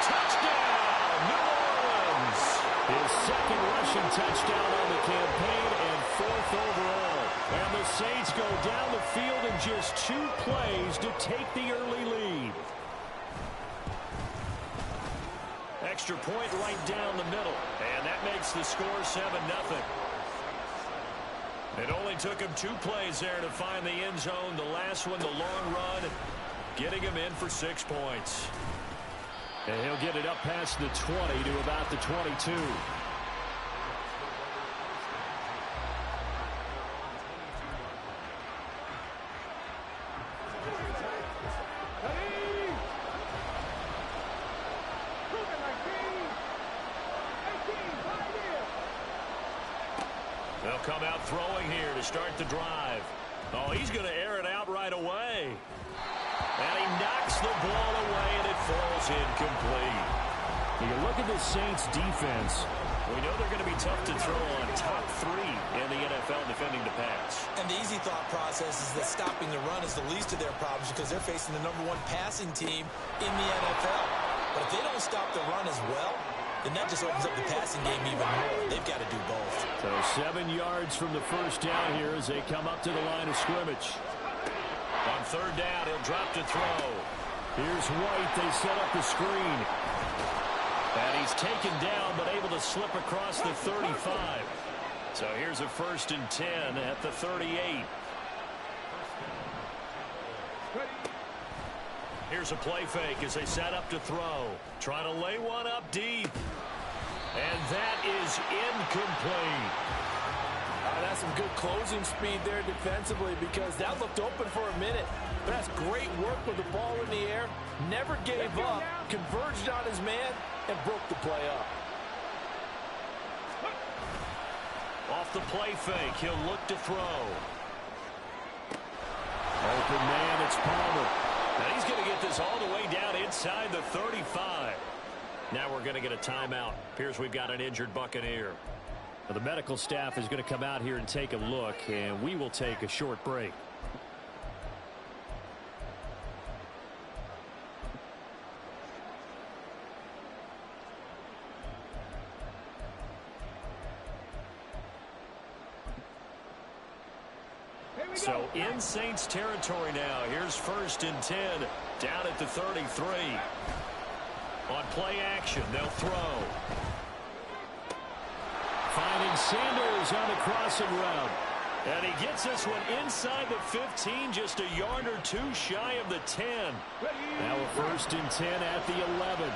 Touchdown, New Orleans.
His second rushing touchdown on the campaign and 4th overall. And the Saints go down the field in just 2 plays to take the early lead.
Extra point right down the middle. And that makes the score 7-0. It only took him 2 plays there to find the end zone. The last one, the long run, getting him in for 6 points.
And he'll get it up past the 20 to about the 22.
They'll come out throwing here to start the drive. Oh, he's going to air it out right away. And he knocks the ball away, and it falls incomplete.
You look at the Saints defense.
We know they're going to be tough to throw on. Top 3 in the NFL defending the pass.
And the easy thought process is that stopping the run is the least of their problems because they're facing the #1 passing team in the NFL. But if they don't stop the run as well, then that just opens up the passing game even more. They've got to do both.
So 7 yards from the first down here as they come up to the line of scrimmage.
On 3rd down, he'll drop to throw.
Here's White. They set up the screen.
And he's taken down, but able to slip across the 35. So here's a 1st and 10 at the 38. Here's a play fake as they set up to throw. Trying to lay one up deep. And that is incomplete.
That's some good closing speed there defensively because that looked open for a minute. But that's great work with the ball in the air. Never gave up, converged on his man, and broke the play up.
Off the play fake, he'll look to throw.
Open man, it's Palmer.
And he's going to get this all the way down inside the 35. Now we're going to get a timeout. Appears we've got an injured Buccaneer.
Well, the medical staff is going to come out here and take a look, and we will take a short break.
So in Saints territory now. Here's 1st and 10 down at the 33. On play action, they'll throw.
Finding Sanders on the crossing route.
And he gets this one inside the 15, just a yard or 2 shy of the 10.
Now a 1st and 10 at the 11.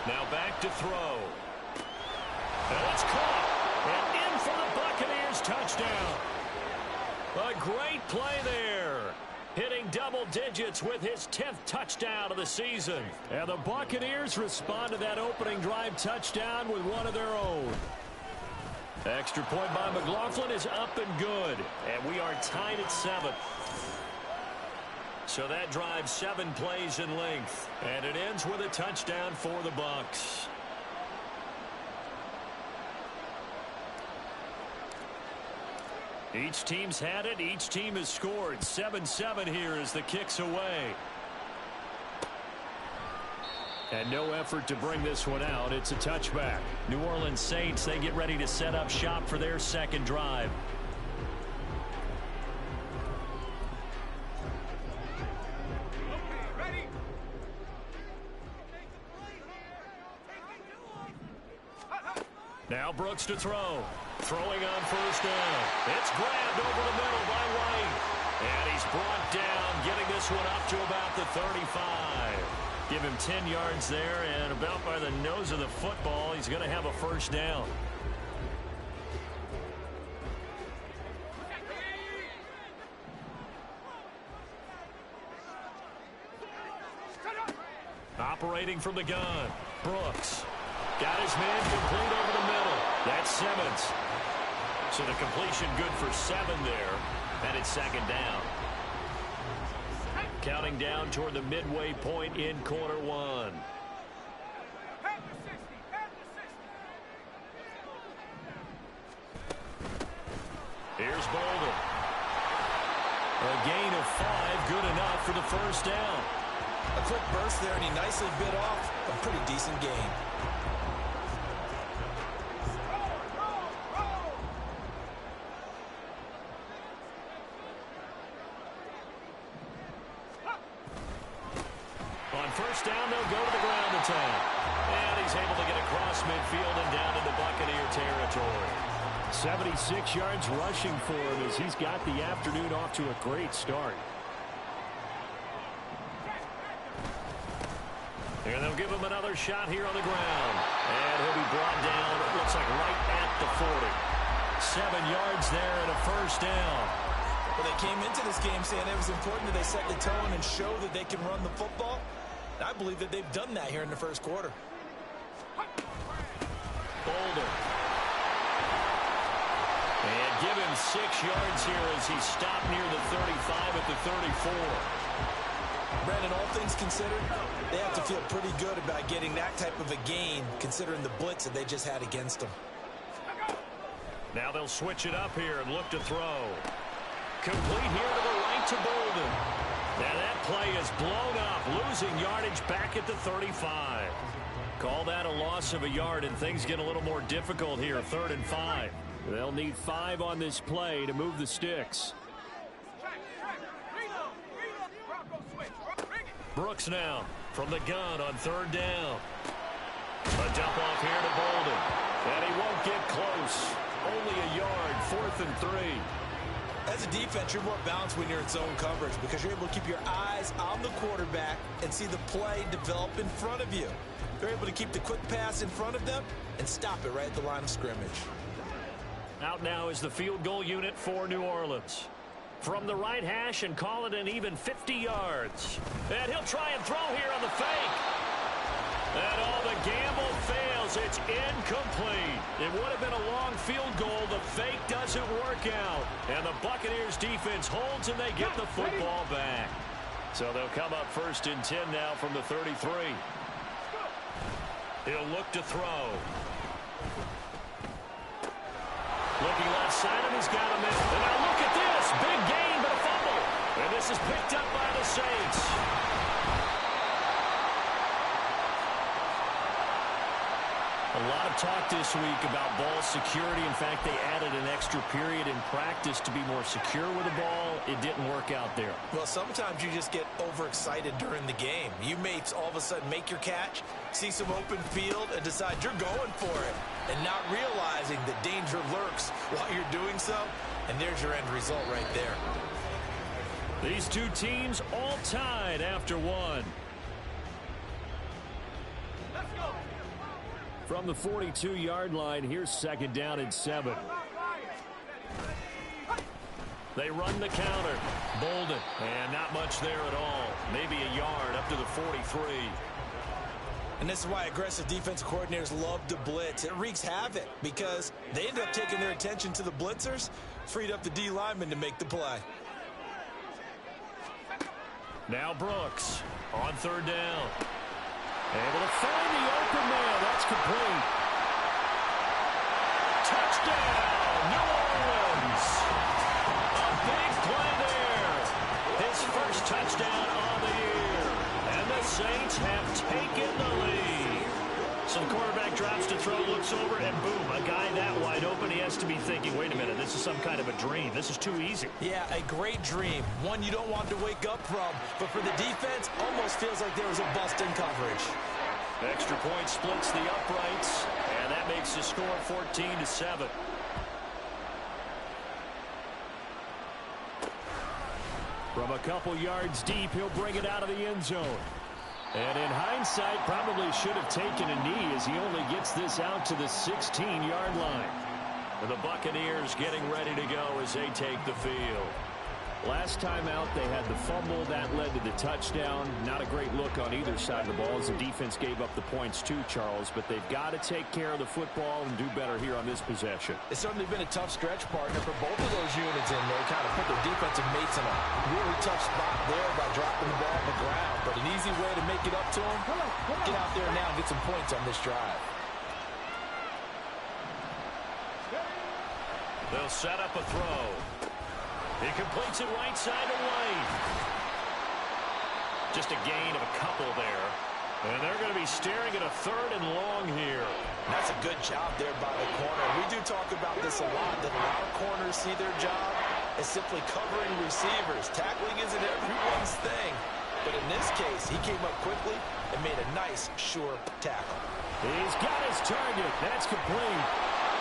Now back to throw. And it's caught. And in for the Buccaneers touchdown. A great play there. Hitting double digits with his 10th touchdown of the season.
And the Buccaneers respond to that opening drive touchdown with one of their own.
Extra point by McLaughlin is up and good. And we are tied at 7. So that drives 7 plays in length. And it ends with a touchdown for the Bucs. Each team's had it. Each team has scored. 7-7 here as the kick's away. And no effort to bring this one out. It's a touchback. New Orleans Saints, they get ready to set up shop for their second drive. Now Brooks to throw. Throwing on first down. It's grabbed over the middle by White. And he's brought down, getting this one up to about the 35. Give him 10 yards there, and about by the nose of the football, he's going to have a first down. Operating from the gun, Brooks. Got his man complete over the middle. That's Simmons. So the completion good for 7 there, and it's second down. Counting down toward the midway point in quarter 1. Here's Bolden. A gain of 5, good enough for the first down.
A quick burst there, and he nicely bit off a pretty decent gain.
First down, they'll go to the ground attack. And he's able to get across midfield and down into Buccaneer territory.
76 yards rushing for him as he's got the afternoon off to a great start.
And they'll give him another shot here on the ground. And he'll be brought down, it looks like right at the 40. 7 yards there and a first down.
Well, they came into this game saying it was important that they set the tone and show that they can run the football. I believe that they've done that here in the first quarter.
Bolden. And give him 6 yards here as he stopped near the 35 at the 34.
Brandon, all things considered, they have to feel pretty good about getting that type of a gain considering the blitz that they just had against them.
Now they'll switch it up here and look to throw. Complete here to the right to Bolden. And that play is blown up, losing yardage back at the 35. Call that a loss of a yard, and things get a little more difficult here, 3rd and 5. They'll need 5 on this play to move the sticks. Brooks now from the gun on 3rd down. A dump off here to Bolden. And he won't get close. Only a yard, 4th and 3.
As a defense, you're more balanced when you're in zone coverage because you're able to keep your eyes on the quarterback and see the play develop in front of you. They're able to keep the quick pass in front of them and stop it right at the line of scrimmage.
Out now is the field goal unit for New Orleans. From the right hash and call it an even 50 yards. And he'll try and throw here on the fake. And all the gamble fails. It's incomplete. It would have been a long field goal. The fake doesn't work out. And the Buccaneers defense holds and they get the football back. So they'll come up 1st and 10 now from the 33. He'll look to throw. Looking left side, and he's got him in. And now look at this. Big gain, but a fumble. And this is picked up by the Saints. A lot of talk this week about ball security. In fact, they added an extra period in practice to be more secure with the ball. It didn't work out there.
Well, sometimes you just get overexcited during the game. You may all of a sudden make your catch, see some open field, and decide you're going for it, and not realizing that danger lurks while you're doing so, and there's your end result right there.
These two teams all tied after one.
From the 42-yard line, here's 2nd down and 7.
They run the counter. Bolden. And not much there at all. Maybe a yard up to the 43.
And this is why aggressive defensive coordinators love to blitz. It wreaks havoc because they end up taking their attention to the blitzers, freed up the D lineman to make the play.
Now Brooks on third down. Able to find the open man. That's complete. Touchdown, New Orleans. A big play there. His first touchdown on the year. And the Saints have taken the lead. So the quarterback drops to throw, looks over, and boom, a guy that wide open, he has to be thinking, wait a minute, this is some kind of a dream. This is too easy.
Yeah, a great dream. One you don't want to wake up from. But for the defense, almost feels like there was a bust in coverage.
Extra point splits the uprights, and that makes the score 14-7.
From a couple yards deep, he'll bring it out of the end zone. And in hindsight, probably should have taken a knee as he only gets this out to the 16-yard line.
And the Buccaneers getting ready to go as they take the field.
Last time out, they had the fumble. That led to the touchdown. Not a great look on either side of the ball as the defense gave up the points too, Charles. But they've got to take care of the football and do better here on this possession.
It's certainly been a tough stretch, partner, for both of those units in there. Kind of put their defensive mates in a really tough spot there by dropping the ball on the ground. But an easy way to make it up to them, get out there now and get some points on this drive.
They'll set up a throw. He completes it right side to White. Just a gain of a couple there. And they're going to be staring at a third and long here.
That's a good job there by the corner. We do talk about this a lot, that a lot of corners see their job as simply covering receivers. Tackling isn't everyone's thing. But in this case, he came up quickly and made a nice, sure tackle.
He's got his target. That's complete.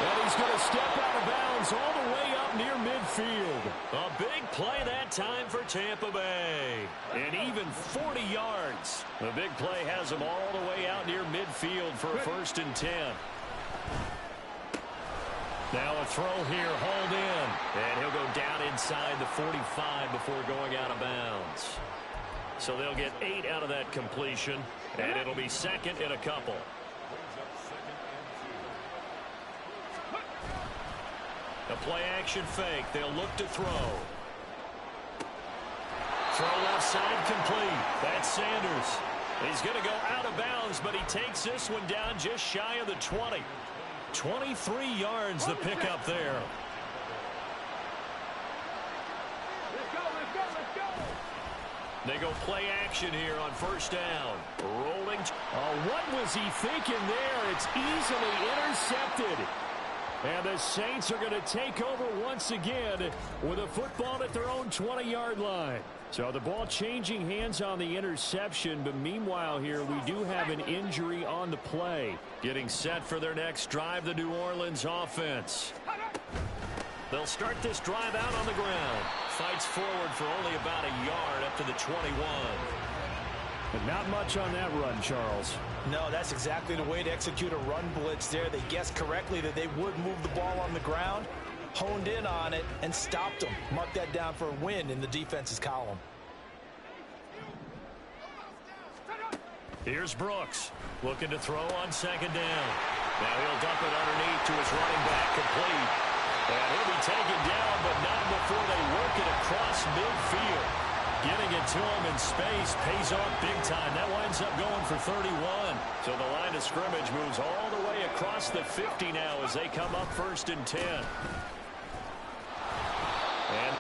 And he's going to step out of bounds all the way up near midfield.
A big play that time for Tampa Bay. And even 40 yards. The big play has him all the way out near midfield for a 1st and 10. Now a throw here, hauled in. And he'll go down inside the 45 before going out of bounds. So they'll get 8 out of that completion. And it'll be 2nd and a couple. A play-action fake. They'll look to throw. Throw left side complete. That's Sanders. He's going to go out of bounds, but he takes this one down just shy of the 20. 23 yards the pickup there. They go play action here on 1st down. Rolling.
What was he thinking there? It's easily intercepted. And the Saints are going to take over once again with a football at their own 20-yard line. So the ball changing hands on the interception, but meanwhile here we do have an injury on the play.
Getting set for their next drive, the New Orleans offense. They'll start this drive out on the ground. Fights forward for only about a yard up to the 21.
But not much on that run, Charles.
No, that's exactly the way to execute a run blitz there. They guessed correctly that they would move the ball on the ground, honed in on it, and stopped them. Mark that down for a win in the defense's column.
Here's Brooks, looking to throw on 2nd down. Now he'll dump it underneath to his running back, complete. And he'll be taken down, but not before they work it across midfield. Getting it to him in space pays off big time. That winds up going for 31. So the line of scrimmage moves all the way across the 50 now as they come up 1st and 10. And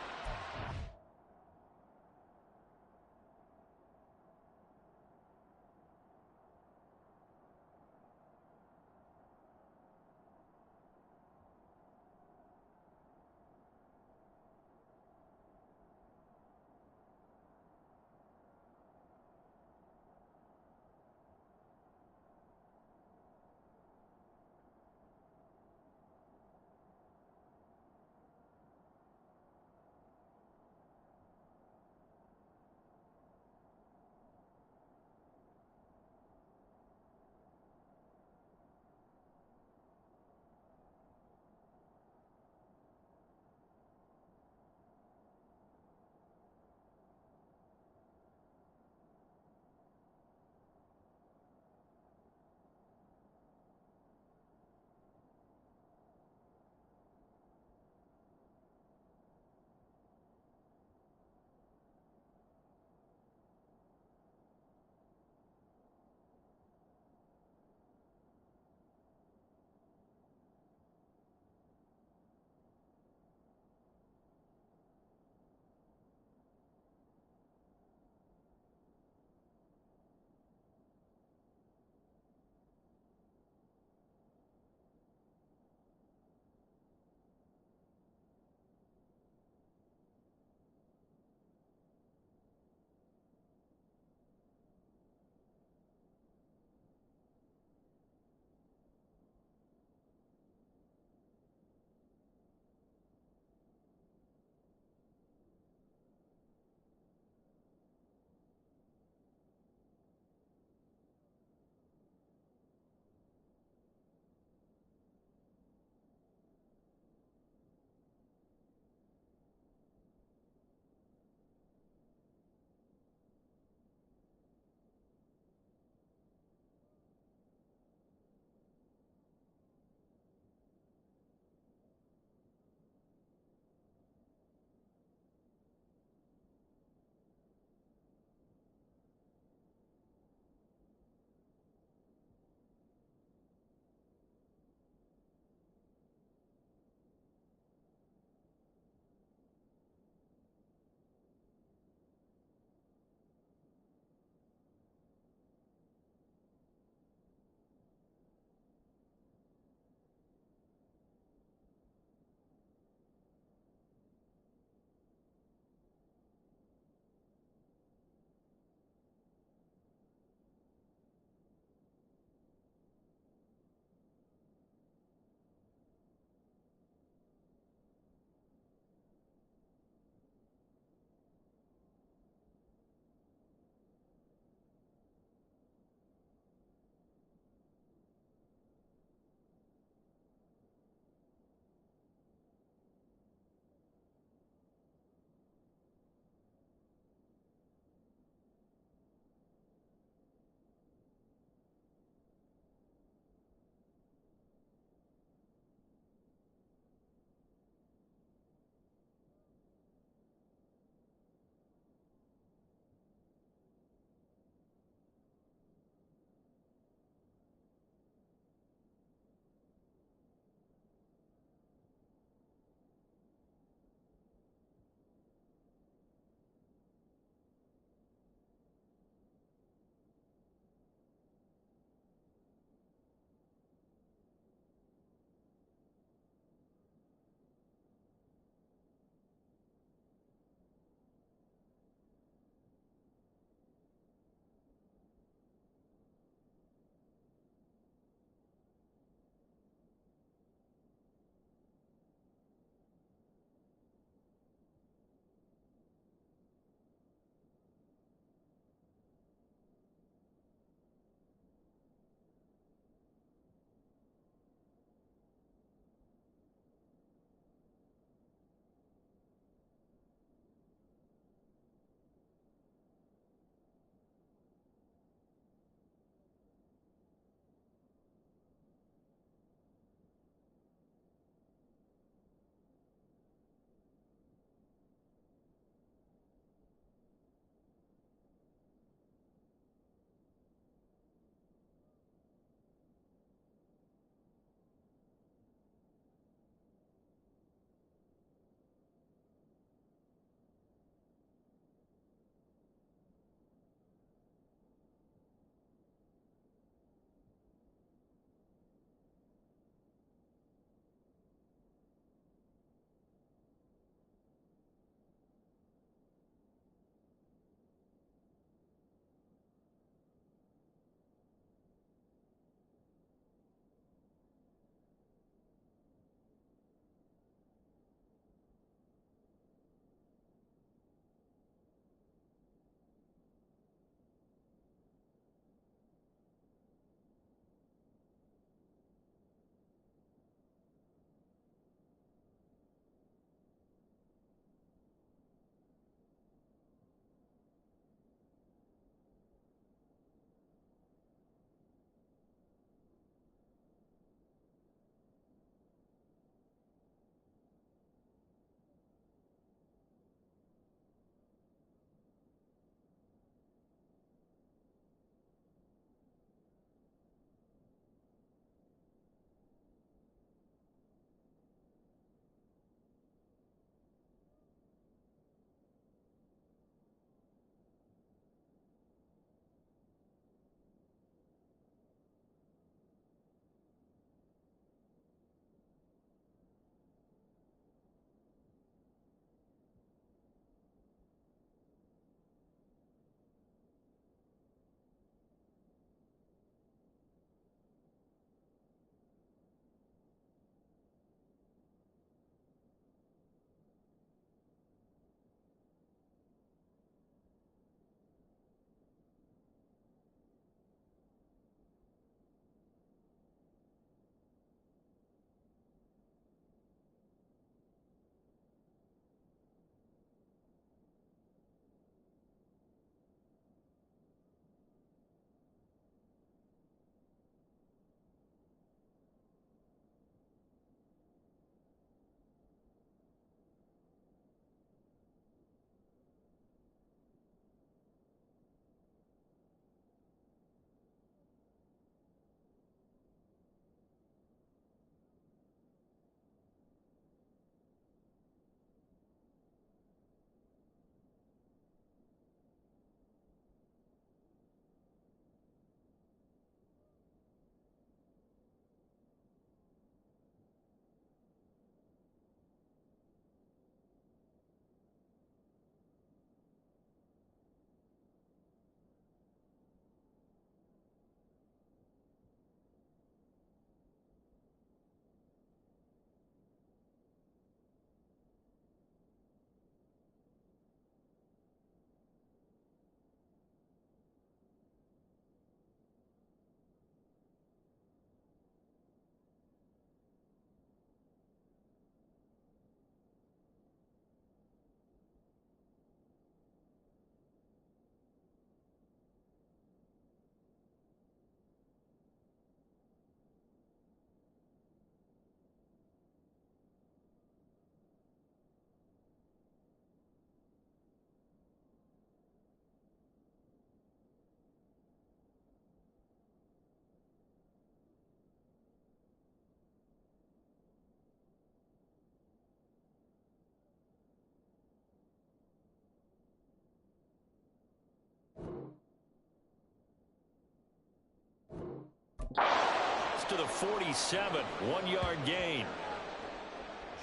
to the 47. 1-yard gain.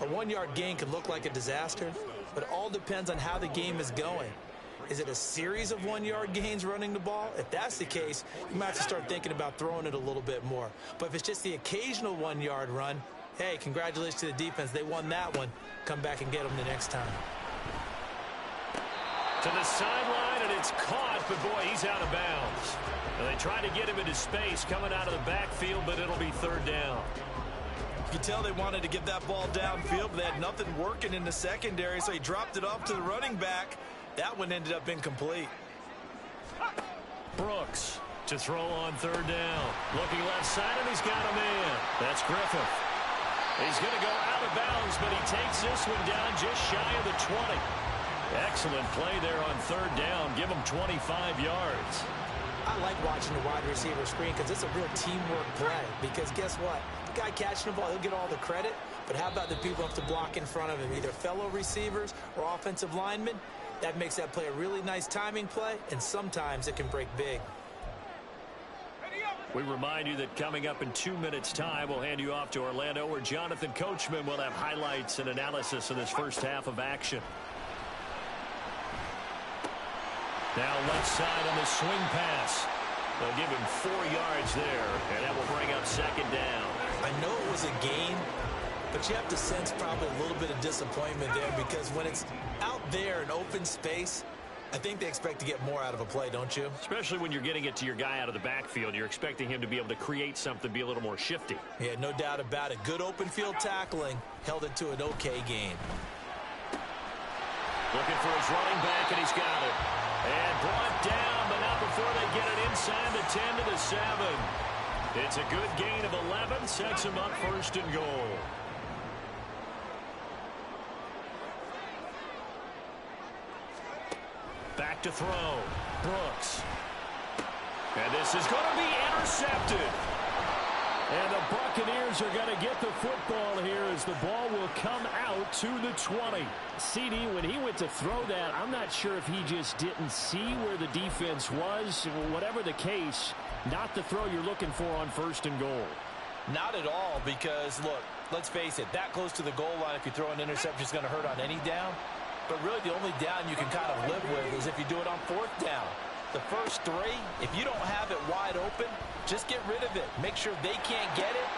A 1-yard gain could look like a disaster, but it all depends on how the game is going. Is it a series of 1-yard gains running the ball? If that's the case, you might have to start thinking about throwing it a little bit more. But if it's just the occasional 1-yard run, hey, congratulations to the defense. They won that one. Come back and get them the next time.
To the sideline, and it's caught, but boy, he's out of bounds. And they try to get him into space coming out of the backfield, but it'll be third down.
You can tell they wanted to get that ball downfield, but they had nothing working in the secondary, so he dropped it off to the running back. That one ended up incomplete.
Brooks to throw on third down. Looking left side, and he's got a man. That's Griffith. He's going to go out of bounds, but he takes this one down just shy of the 20. Excellent play there on third down. Give him 25 yards.
I like watching the wide receiver screen because it's a real teamwork play. Because guess what? The guy catching the ball, he'll get all the credit. But how about the people who have to block in front of him, either fellow receivers or offensive linemen? That makes that play a really nice timing play, and sometimes it can break big.
We remind you that coming up in 2 minutes' time, we'll hand you off to Orlando, where Jonathan Coachman will have highlights and analysis of this first half of action. Now left side on the swing pass. They'll give him 4 yards there, and that will bring up second down.
I know it was a gain, but you have to sense probably a little bit of disappointment there because when it's out there in open space, I think they expect to get more out of a play, don't you?
Especially when you're getting it to your guy out of the backfield. You're expecting him to be able to create something, be a little more shifty.
Yeah, no doubt about it. Good open field tackling held it to an okay gain.
Looking for his running back, and he's got it. And brought down, but not before they get it inside the 10 to the 7. It's a good gain of 11, sets him up first and goal. Back to throw. Brooks. And this is going to be intercepted. And the Buccaneers are going to get the football here as the ball will come out to the 20. CD, when he went to throw that, I'm not sure if he just didn't see where the defense was. Whatever the case, not the throw you're looking for on first and goal.
Not at all, because, look, let's face it, that close to the goal line, if you throw an interception, is going to hurt on any down. But really, the only down you can kind of live with is if you do it on fourth down. The first 3, if you don't have it wide open, just get rid of it. Make sure they can't get it.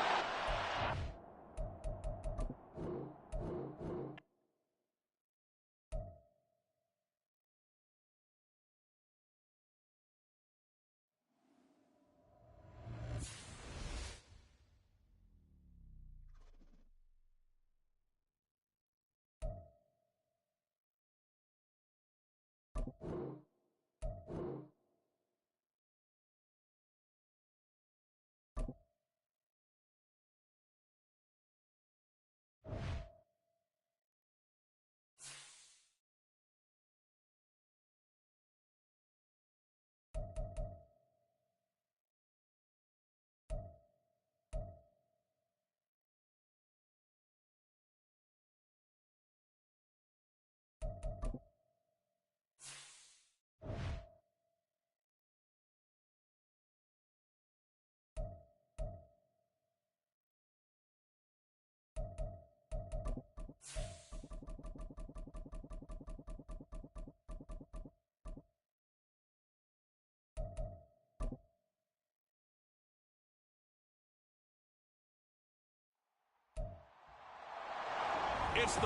It's the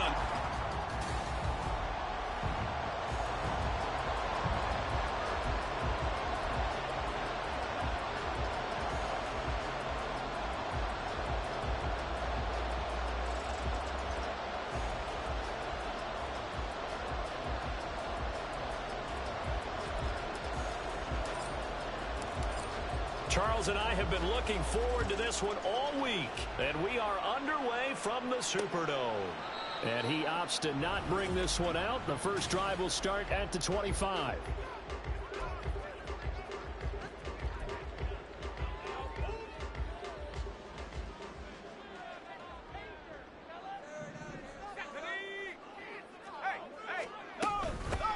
Charles and I have been looking forward to this one all week, and we are underway from the Superdome. And he opts to not bring this one out. The first drive will start at the 25.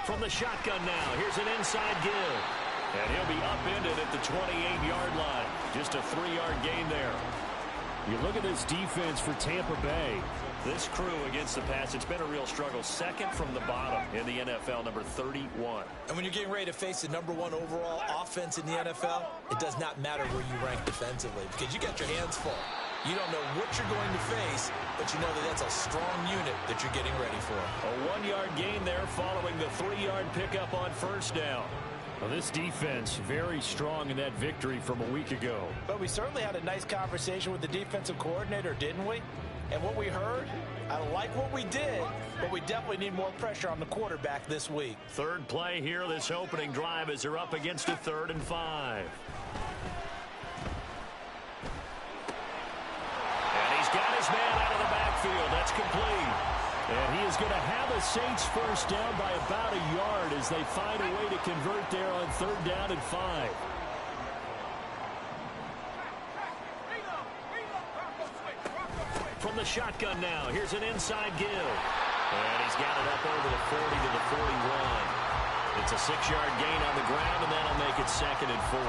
From the shotgun now, here's an inside give. And he'll be upended at the 28-yard line. Just a 3-yard gain there. You look at this defense for Tampa Bay.
This crew against the pass, it's been a real struggle. Second from the bottom in the NFL, number 31.
And when you're getting ready to face the #1 overall offense in the NFL, it does not matter where you rank defensively because you got your hands full. You don't know what you're going to face, but you know that that's a strong unit that you're getting ready for.
A 1-yard gain there following the 3-yard pickup on first down.
Well, this defense very strong in that victory from a week ago.
But we certainly had a nice conversation with the defensive coordinator, didn't we? And what we heard, I like what we did, but we definitely need more pressure on the quarterback this week.
Third play here, this opening drive as they're up against a 3rd and 5. And he's got his man out of the backfield. That's complete.
And he is going to have a Saints first down by about a yard as they find a way to convert there on 3rd down and 5.
From the shotgun now, here's an inside give. And he's got it up over the 40 to the 41. It's a 6-yard gain on the ground, and that'll make it 2nd and 4.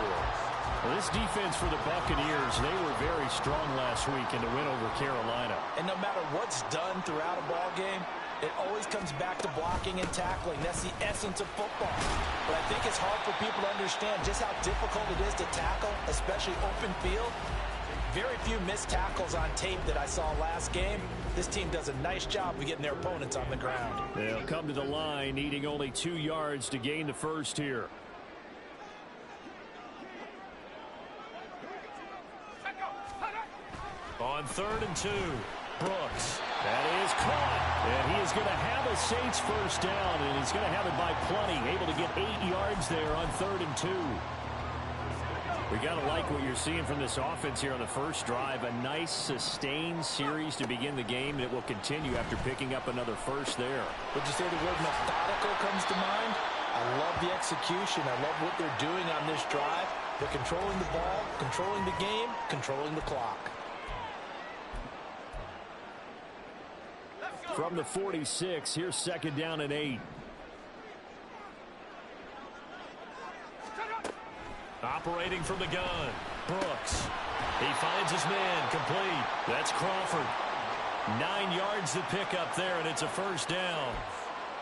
Well, this defense for the Buccaneers, they were very strong last week in the win over Carolina.
And no matter what's done throughout a ball game, it always comes back to blocking and tackling. That's the essence of football. But I think it's hard for people to understand just how difficult it is to tackle, especially open field. Very few missed tackles on tape that I saw last game. This team does a nice job of getting their opponents on the ground.
They'll come to the line needing only 2 yards to gain the first here.
On 3rd and 2, Brooks.
That is caught. And he is going to have a Saints first down, and he's going to have it by plenty. Able to get 8 yards there on 3rd and 2. We got to like what you're seeing from this offense here on the first drive. A nice, sustained series to begin the game that will continue after picking up another first there.
Would you say the word methodical comes to mind? I love the execution. I love what they're doing on this drive. They're controlling the ball, controlling the game, controlling the clock.
From the 46, here's 2nd down and 8.
Operating from the gun, Brooks. He finds his man, complete. That's Crawford. 9 yards to pick up there, and it's a first down.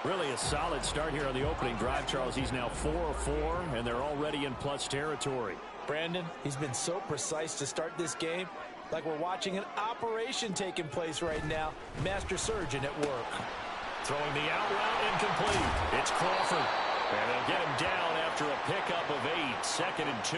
Really a solid start here on the opening drive, Charles. He's now 4 of 4, and they're already in plus territory.
Brandon, he's been so precise to start this game, like we're watching an operation taking place right now. Master surgeon at work.
Throwing the out route, incomplete. It's Crawford. And they'll get him down after a pickup of 8, 2nd and 2.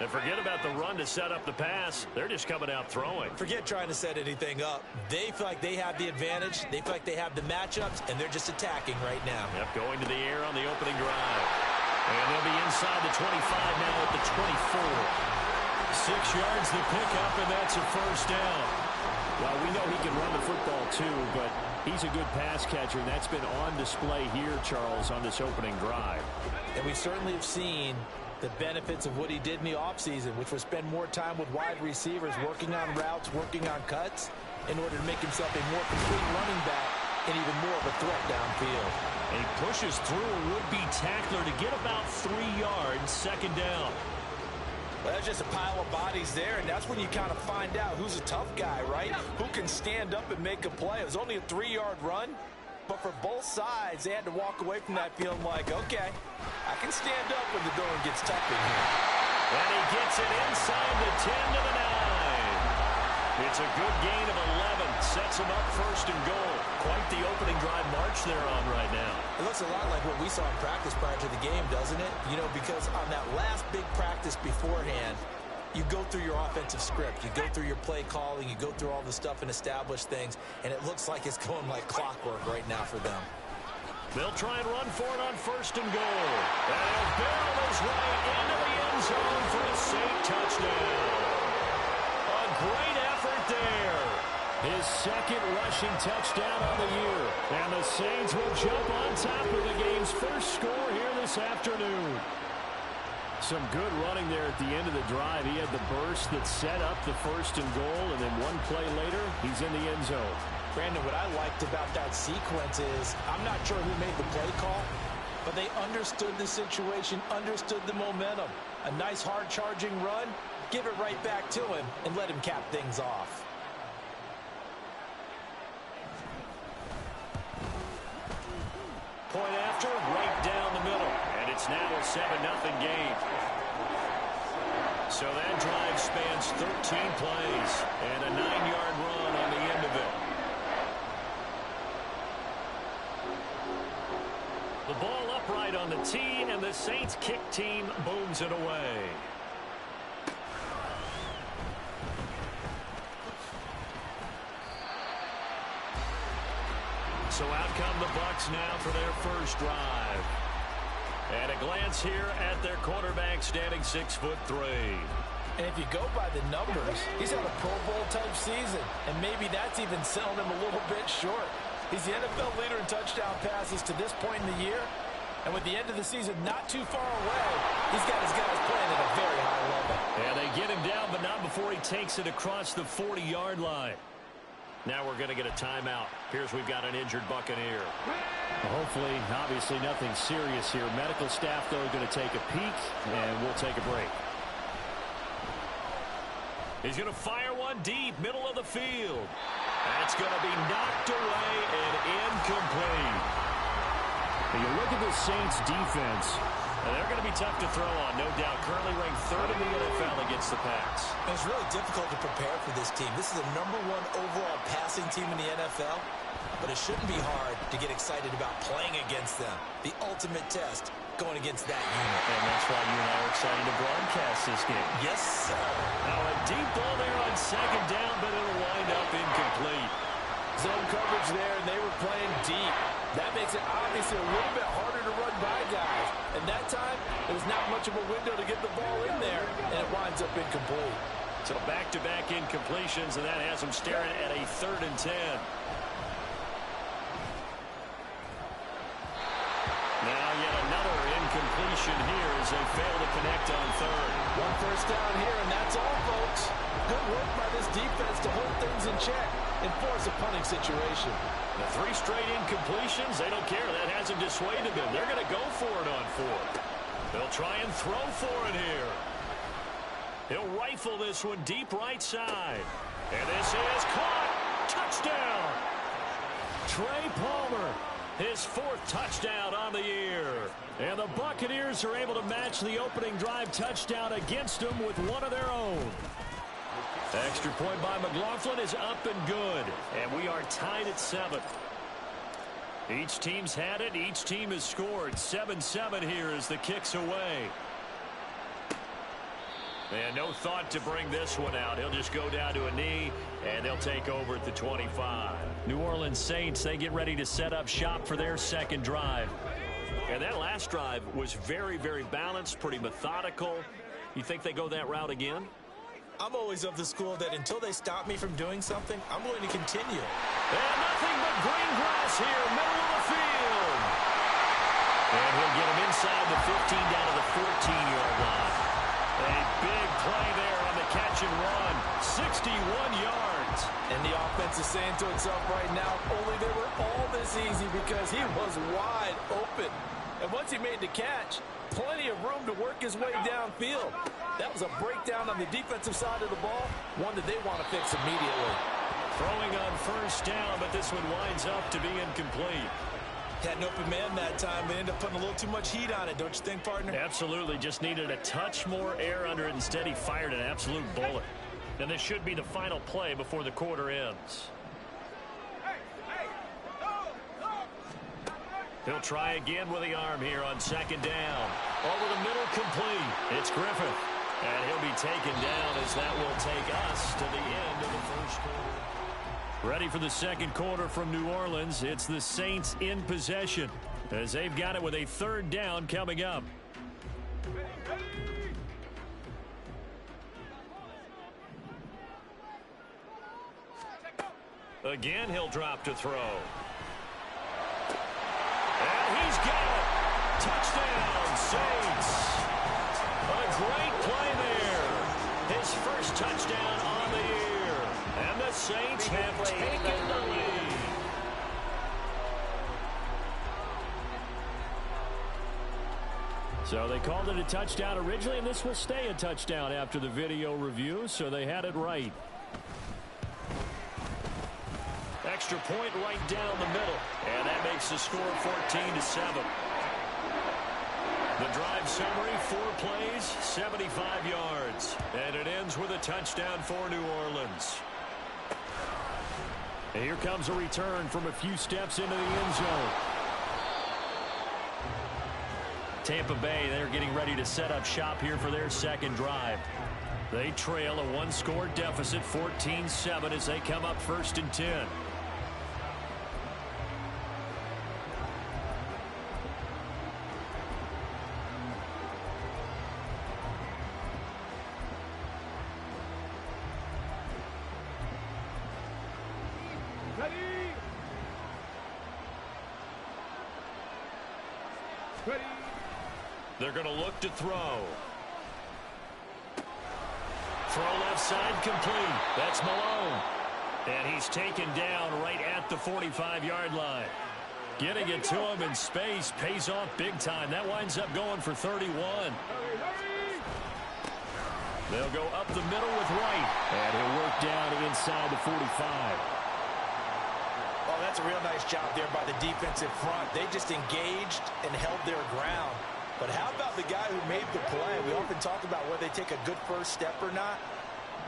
And forget about the run to set up the pass. They're just coming out throwing.
Forget trying to set anything up. They feel like they have the advantage. They feel like they have the matchups, and they're just attacking right now.
Yep, going to the air on the opening drive. And they'll be inside the 25 now at the 24. 6 yards to pick up, and that's a first down.
Well, we know he can run the football too, but he's a good pass catcher, and that's been on display here, Charles, on this opening drive.
And we certainly have seen the benefits of what he did in the offseason, which was spend more time with wide receivers, working on routes, working on cuts, in order to make himself a more complete running back and even more of a threat downfield.
And he pushes through a would-be tackler to get about 3 yards, 2nd down.
Well, that's just a pile of bodies there, and that's when you kind of find out who's a tough guy, right? Who can stand up and make a play. It was only a 3-yard run, but for both sides, they had to walk away from that feeling like, okay, I can stand up when the going gets tough in here.
And he gets it inside the 10 to the 9. It's a good gain of 11. Sets him up 1st and goal. Quite the opening drive march they're on right now.
It looks a lot like what we saw in practice prior to the game, doesn't it? You know, because on that last big practice beforehand, you go through your offensive script. You go through your play calling. You go through all the stuff and establish things. And it looks like it's going like clockwork right now for them.
They'll try and run for it on 1st and goal. And he'll barrel his way into the end zone for a Saint touchdown. A great effort there.
His 2nd rushing touchdown on the year. And the Saints will jump on top of the game's first score here this afternoon. Some good running there at the end of the drive. He had the burst that set up the 1st and goal, and then one play later, he's in the end zone.
Brandon, what I liked about that sequence is, I'm not sure who made the play call, but they understood the situation, understood the momentum. A nice hard charging run, give it right back to him and let him cap things off.
Point after, right down the middle. And it's now a 7-0 game. So that drive spans 13 plays and a 9-yard run on the end of it. The ball upright on the tee, and the Saints kick team booms it away. So out come the Bucs now for their first drive. And a glance here at their quarterback standing 6'3".
And if you go by the numbers, he's had a Pro Bowl type season. And maybe that's even selling him a little bit short. He's the NFL leader in touchdown passes to this point in the year. And with the end of the season not too far away, he's got his guys playing at a very high level.
And they get him down, but not before he takes it across the 40-yard line. Now we're going to get a timeout. Here's we've got an injured Buccaneer.
Hopefully, obviously nothing serious here. Medical staff, though, are going to take a peek, and we'll take a break.
He's going to fire one deep, middle of the field. That's going to be knocked away and incomplete.
When you look at the Saints defense,
they're going to be tough to throw on, no doubt. Currently ranked 3rd in the NFL against the pass.
It's really difficult to prepare for this team. This is the #1 overall passing team in the NFL, but it shouldn't be hard to get excited about playing against them. The ultimate test going against that unit.
And that's why you and I are excited to broadcast this game.
Yes, sir.
Now a deep ball there on 2nd down, but it'll wind up incomplete.
Zone coverage there, and they were playing deep. That makes it obviously a little bit harder to run by guys. And that time, it was not much of a window to get the ball in there, and it winds up incomplete.
So back-to-back incompletions, and that has them staring at a 3rd and 10. Now yet another incompletion here as they fail to connect on 3rd.
One first down here, and that's all, folks. Good work by this defense to hold things in check and force a punting situation.
The 3 straight incompletions, they don't care. That hasn't dissuaded them. They're going to go for it on 4th. They'll try and throw for it here. He'll rifle this one deep right side. And this is caught. Touchdown. Trey Palmer, his 4th touchdown on the year. And the Buccaneers are able to match the opening drive touchdown against them with one of their own. Extra point by McLaughlin is up and good. And we are tied at 7. Each team's had it. Each team has scored. 7-7 here as the kick's away. And no thought to bring this one out. He'll just go down to a knee, and they'll take over at the 25.
New Orleans Saints, they get ready to set up shop for their 2nd drive.
And that last drive was very, very balanced, pretty methodical. You think they go that route again?
I'm always of the school that until they stop me from doing something, I'm going to continue.
And nothing but green grass here, middle of the field. And he'll get him inside the 15 down to the 14-yard line. A big play there on the catch and run, 61 yards.
And the offense is saying to itself right now, only they were all this easy because he was wide open. And once he made the catch, plenty of room to work his way downfield. That was a breakdown on the defensive side of the ball, one that they want to fix immediately.
Throwing on 1st down, but this one winds up to be incomplete.
Had an open man that time, but ended up putting a little too much heat on it, don't you think, partner?
Absolutely, just needed a touch more air under it. Instead, he fired an absolute bullet. And this should be the final play before the quarter ends. He'll try again with the arm here on 2nd down. Over the middle, complete. It's Griffith. And he'll be taken down as that will take us to the end of the 1st quarter.
Ready for the 2nd quarter from New Orleans. It's the Saints in possession as they've got it with a 3rd down coming up.
Again, he'll drop to throw. And he's got it. Touchdown, Saints. A great play there. His 1st touchdown on the year. And the Saints have taken the lead.
So they called it a touchdown originally, and this will stay a touchdown after the video review, so they had it right.
Extra point right down the middle, and that makes the score 14-7. The drive summary, 4 plays, 75 yards, and it ends with a touchdown for New Orleans.
And here comes a return from a few steps into the end zone. Tampa Bay, they're getting ready to set up shop here for their second drive. They trail a 1-score deficit, 14-7, as they come up 1st and 10.
They're going to look to throw. Throw left side complete. That's Malone. And he's taken down right at the 45-yard line. Getting it to him in space pays off big time. That winds up going for 31. They'll go up the middle with Wright. And he'll work down inside the 45.
Oh, that's a real nice job there by the defensive front. They just engaged and held their ground. But how about the guy who made the play? We often talk about whether they take a good first step or not.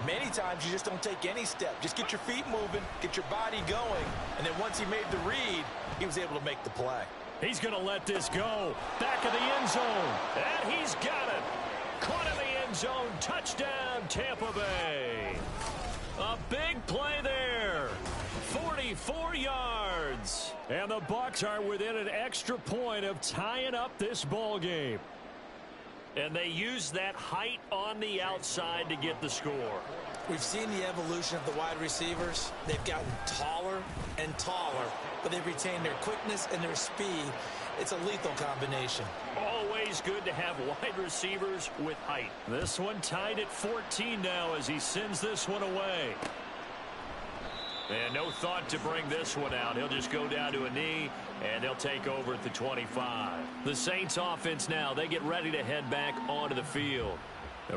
Many times you just don't take any step. Just get your feet moving, get your body going, and then once he made the read, he was able to make the play.
He's going to let this go. Back of the end zone. And he's got it. Caught in the end zone. Touchdown, Tampa Bay. A big play there. 44 yards. And the Bucs are within an extra point of tying up this ball game. And they use that height on the outside to get the score.
We've seen the evolution of the wide receivers. They've gotten taller and taller, but they've retained their quickness and their speed. It's a lethal combination.
Always good to have wide receivers with height. This one tied at 14 now as he sends this one away. And no thought to bring this one out. He'll just go down to a knee, and they'll take over at the 25. The Saints offense now, they get ready to head back onto the field.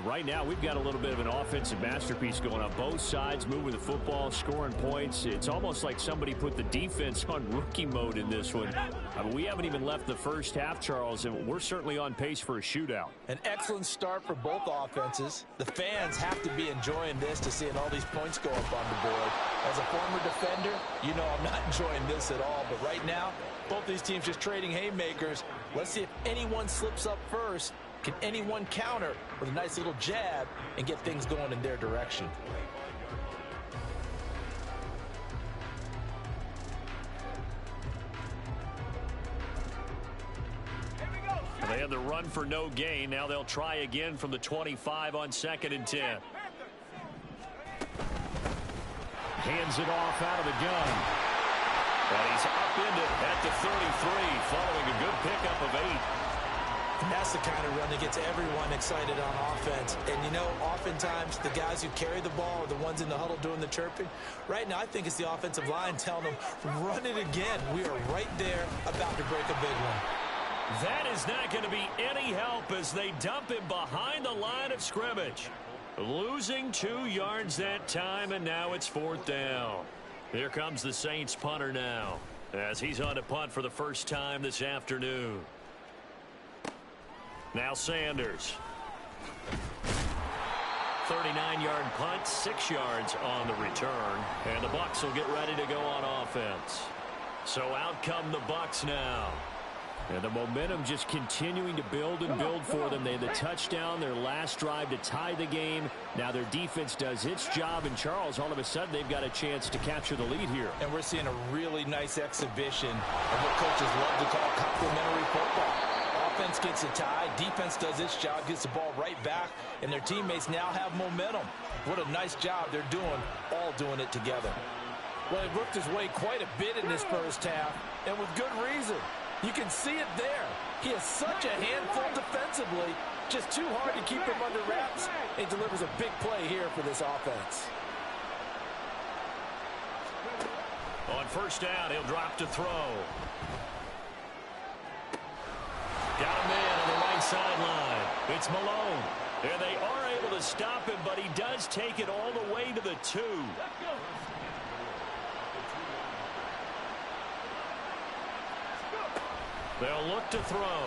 Right now, we've got a little bit of an offensive masterpiece going on. Both sides moving the football, scoring points. It's almost like somebody put the defense on rookie mode in this one. I mean, we haven't even left the first half, Charles, and we're certainly on pace for a shootout.
An excellent start for both offenses. The fans have to be enjoying this to seeing all these points go up on the board. As a former defender, you know I'm not enjoying this at all. But right now, both these teams just trading haymakers. Let's see if anyone slips up first. Can anyone counter with a nice little jab and get things going in their direction?
They had the run for no gain. Now they'll try again from the 25 on 2nd and 10.
Hands it off out of the gun.
And he's upended at the 33 following a good pickup of 8.
And that's the kind of run that gets everyone excited on offense. And, you know, oftentimes the guys who carry the ball are the ones in the huddle doing the chirping. Right now, I think it's the offensive line telling them, run it again. We are right there about to break a big one.
That is not going to be any help as they dump him behind the line of scrimmage. Losing 2 yards that time, and now it's 4th down. Here comes the Saints punter now as he's on to punt for the first time this afternoon. Now Sanders. 39-yard punt, 6 yards on the return. And the Bucs will get ready to go on offense. So out come the Bucs now.
And the momentum just continuing to build and build for them. They had the touchdown, their last drive to tie the game. Now their defense does its job. And Charles, all of a sudden, they've got a chance to capture the lead here.
And we're seeing a really nice exhibition of what coaches love to call complementary football. Offense gets a tie, defense does its job, gets the ball right back, and their teammates now have momentum. What a nice job they're doing, all doing it together. Well, he worked his way quite a bit in this first half, and with good reason. You can see it there. He has such a handful defensively, just too hard to keep him under wraps. He delivers a big play here for this offense.
On first down, he'll drop to throw. Got a man on the right sideline. It's Malone. And they are able to stop him, but he does take it all the way to the 2. They'll look to throw.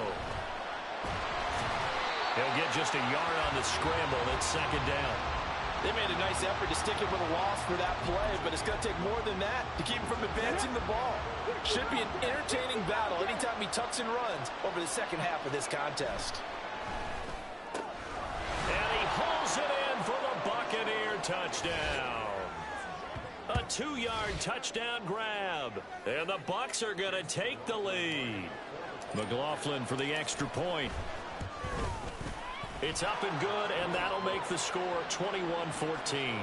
He'll get just a yard on the scramble. It's second down.
They made a nice effort to stick him with a loss for that play, but it's going to take more than that to keep him from advancing the ball. Should be an entertaining battle anytime he tucks and runs over the second half of this contest.
And he pulls it in for the Buccaneer touchdown. A 2-yard touchdown grab. And the Bucs are going to take the lead. McLaughlin for the extra point. It's up and good, and that'll make the score 21-14.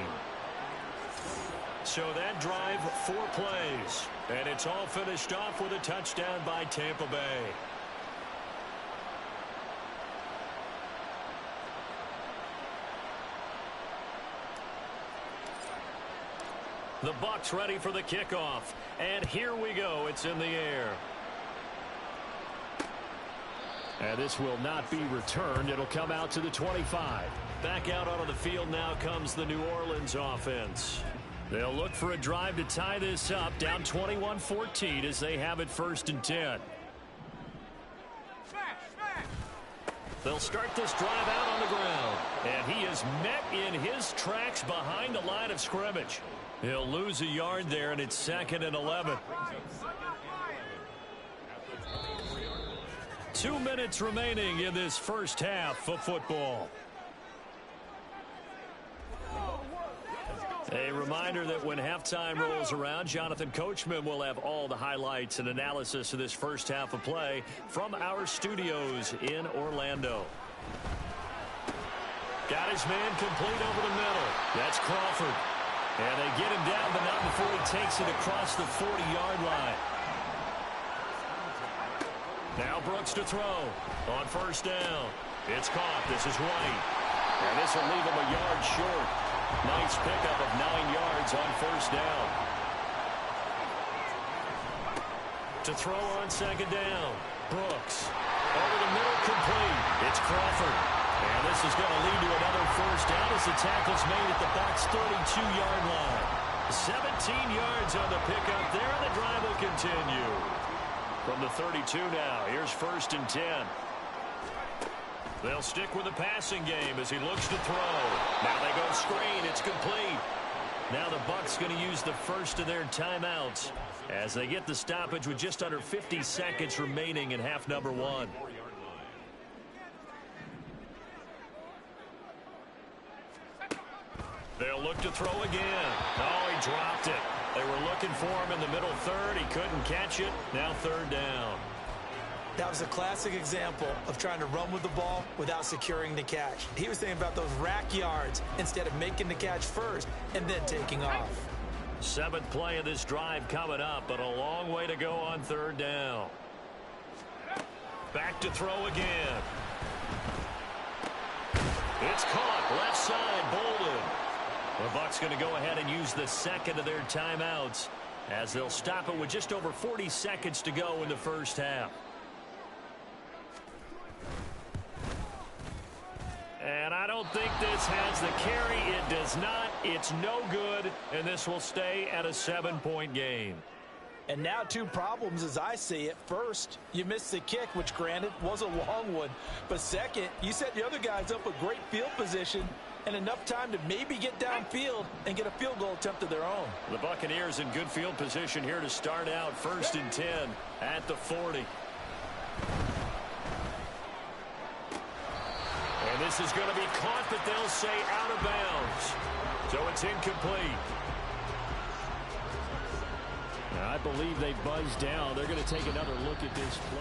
So that drive, 4 plays. And it's all finished off with a touchdown by Tampa Bay. The Bucs ready for the kickoff. And here we go. It's in the air. And this will not be returned. It'll come out to the 25. Back out onto the field now comes the New Orleans offense. They'll look for a drive to tie this up, down 21-14 as they have it 1st and 10. They'll start this drive out on the ground. And he is met in his tracks behind the line of scrimmage. He'll lose a yard there, and it's 2nd and 11. 2 minutes remaining in this first half of football. A reminder that when halftime rolls around, Jonathan Coachman will have all the highlights and analysis of this first half of play from our studios in Orlando. Got his man complete over the middle. That's Crawford. And they get him down, but not before he takes it across the 40-yard line. Now Brooks to throw on 1st down. It's caught. This is White. And this will leave him a yard short. Nice pickup of 9 yards on 1st down. To throw on 2nd down. Brooks. Over the middle, complete. It's Crawford. And this is going to lead to another 1st down as the tackle's made at the Bucs' 32-yard line. 17 yards on the pickup there, and the drive will continue. From the 32 now, here's 1st and 10. They'll stick with the passing game as he looks to throw. Now they go screen. It's complete. Now the Bucs going to use the first of their timeouts as they get the stoppage with just under 50 seconds remaining in half number 1. They'll look to throw again. Oh, he dropped it. They were looking for him in the middle 3rd. He couldn't catch it. Now 3rd down.
That was a classic example of trying to run with the ball without securing the catch. He was thinking about those rack yards instead of making the catch first and then taking off.
7th play of this drive coming up, but a long way to go on 3rd down. Back to throw again. It's caught. Left side, Bolden. The Bucs going to go ahead and use the 2nd of their timeouts as they'll stop it with just over 40 seconds to go in the first half. And I don't think this has the carry. It does not. It's no good, and this will stay at a 7-point game.
And now 2 problems as I see it. First, you missed the kick, which granted was a long one. But second, you set the other guys up with great field position and enough time to maybe get downfield and get a field goal attempt of their own.
The Buccaneers in good field position here to start out 1st and 10 at the 40. And this is going to be caught, but they'll say out of bounds. So it's incomplete.
Now, I believe they buzzed down. They're going to take another look at this play.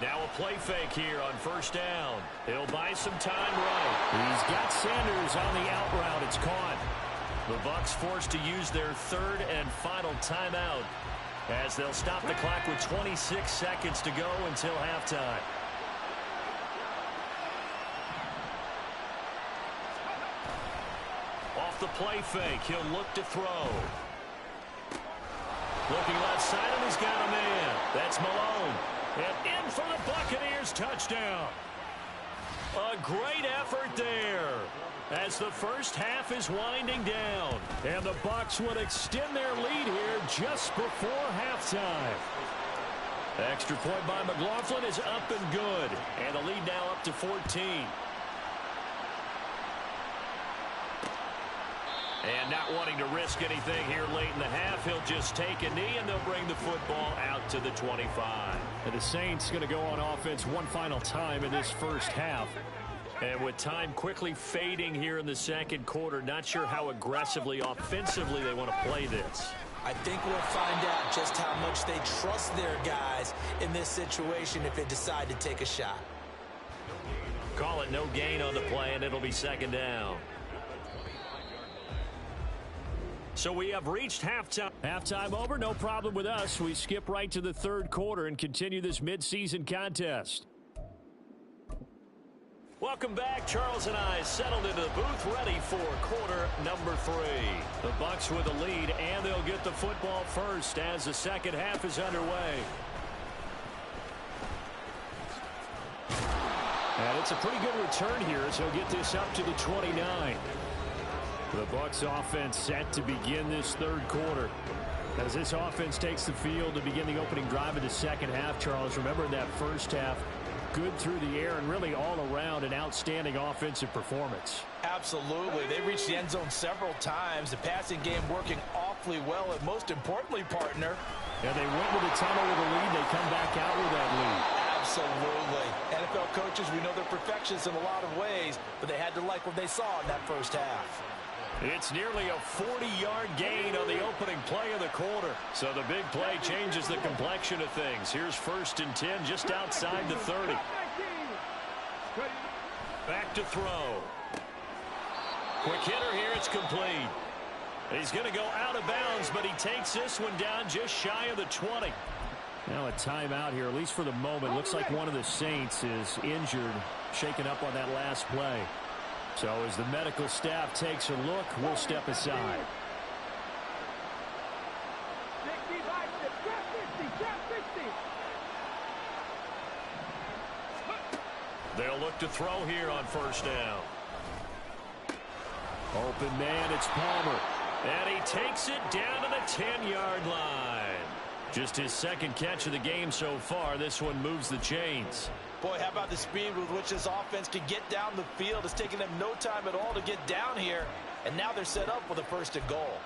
Now a play fake here on 1st down. He'll buy some time right.
He's got Sanders on the out route. It's caught.
The Bucs forced to use their 3rd and final timeout as they'll stop the clock with 26 seconds to go until halftime. the play fake. He'll look to throw. Looking left side, and he's got a man. That's Malone. And in for the Buccaneers touchdown. A great effort there as the first half is winding down. And the Bucs would extend their lead here just before halftime. Extra point by McLaughlin is up and good. And the lead now up to 14. And not wanting to risk anything here late in the half, he'll just take a knee, and they'll bring the football out to the 25.
And the Saints going to go on offense one final time in this first half.
And with time quickly fading here in the second quarter, not sure how aggressively, offensively they want to play this.
I think we'll find out just how much they trust their guys in this situation if they decide to take a shot.
Call it no gain on the play, and it'll be second down. So we have reached halftime.
Halftime over, no problem with us. We skip right to the third quarter and continue this midseason contest.
Welcome back. Charles and I settled into the booth, ready for quarter number 3. The Bucs with the lead, and they'll get the football first as the second half is underway.
And it's a pretty good return here as he'll get this up to the 29. The Bucs offense set to begin this third quarter. As this offense takes the field to begin the opening drive of the second half, Charles, remember in that first half, good through the air and really all around an outstanding offensive performance.
Absolutely. They reached the end zone several times. The passing game working awfully well, and most importantly, partner.
Yeah, they went with the tunnel with a lead. They come back out with that lead.
Absolutely. NFL coaches, we know they're perfectionists in a lot of ways, but they had to like what they saw in that first half.
It's nearly a 40-yard gain on the opening play of the quarter. So the big play changes the complexion of things. Here's 1st and 10 just outside the 30. Back to throw. Quick hitter here. It's complete. He's going to go out of bounds, but he takes this one down just shy of the 20.
Now a timeout here, at least for the moment. Looks like one of the Saints is injured, shaken up on that last play. So as the medical staff takes a look, we'll step aside.
They'll look to throw here on 1st down.
Open man, it's Palmer.
And he takes it down to the 10-yard line. Just his second catch of the game so far. This one moves the chains.
Boy, how about the speed with which this offense can get down the field? It's taken them no time at all to get down here, and now they're set up with a 1st and goal.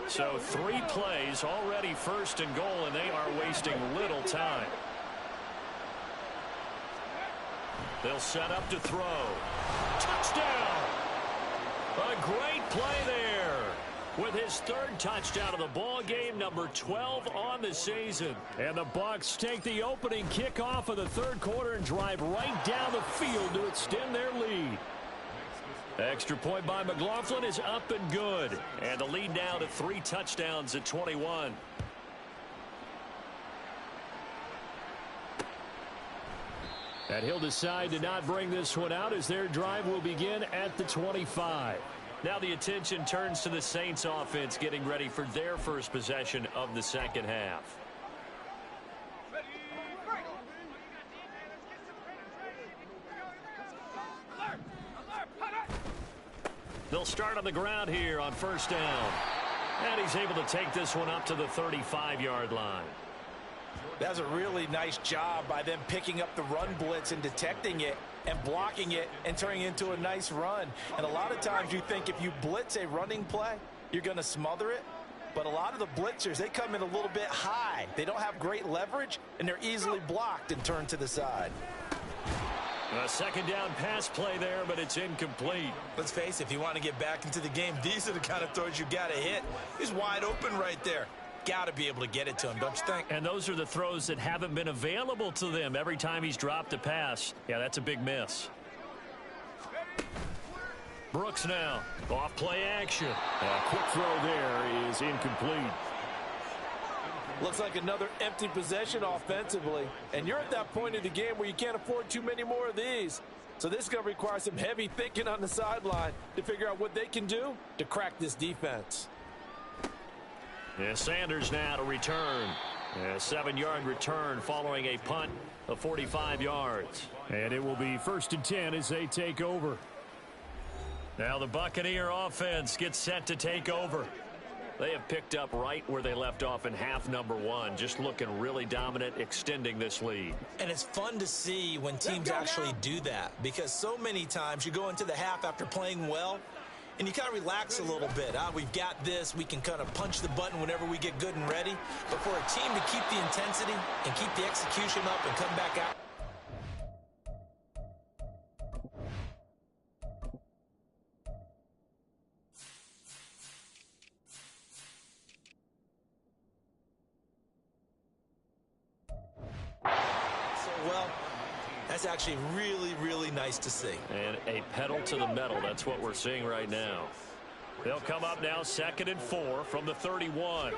So 3 plays, already 1st and goal, and they are wasting little time. They'll set up to throw. Touchdown! A great play there. With his 3rd touchdown of the ball game, number 12 on the season.
And the Bucs take the opening kickoff of the third quarter and drive right down the field to extend their lead.
Extra point by McLaughlin is up and good. And the lead now to 3 touchdowns at 21.
And he'll decide to not bring this one out as their drive will begin at the 25.
Now the attention turns to the Saints offense getting ready for their first possession of the second half. They'll start on the ground here on 1st down. And he's able to take this one up to the 35-yard line.
That's a really nice job by them picking up the run blitz and detecting it and blocking it and turning it into a nice run. And a lot of times you think if you blitz a running play, you're going to smother it. But a lot of the blitzers, they come in a little bit high. They don't have great leverage, and they're easily blocked and turned to the side.
A 2nd down pass play there, but it's incomplete.
Let's face it, if you want to get back into the game, these are the kind of throws you got to hit. He's wide open right there. Got to be able to get it to him, don't you think?
And those are the throws that haven't been available to them every time he's dropped a pass. Yeah, that's a big miss. Brooks now. Off play action.
A quick throw there is incomplete.
Looks like another empty possession offensively. And you're at that point in the game where you can't afford too many more of these.
So this is going to require some heavy thinking on the sideline to figure out what they can do to crack this defense.
Yeah, Sanders now to return. A 7-yard return following a punt of 45 yards.
And it will be 1st and 10 as they take over.
Now the Buccaneer offense gets set to take over. They have picked up right where they left off in half number 1, just looking really dominant, extending this lead.
And it's fun to see when teams actually do that, because so many times you go into the half after playing well, and you kind of relax a little bit. We've got this. We can kind of punch the button whenever we get good and ready. But for a team to keep the intensity and keep the execution up and come back out. That's actually really, really nice to see.
And a pedal to the metal. That's what we're seeing right now. They'll come up now 2nd and 4 from the 31.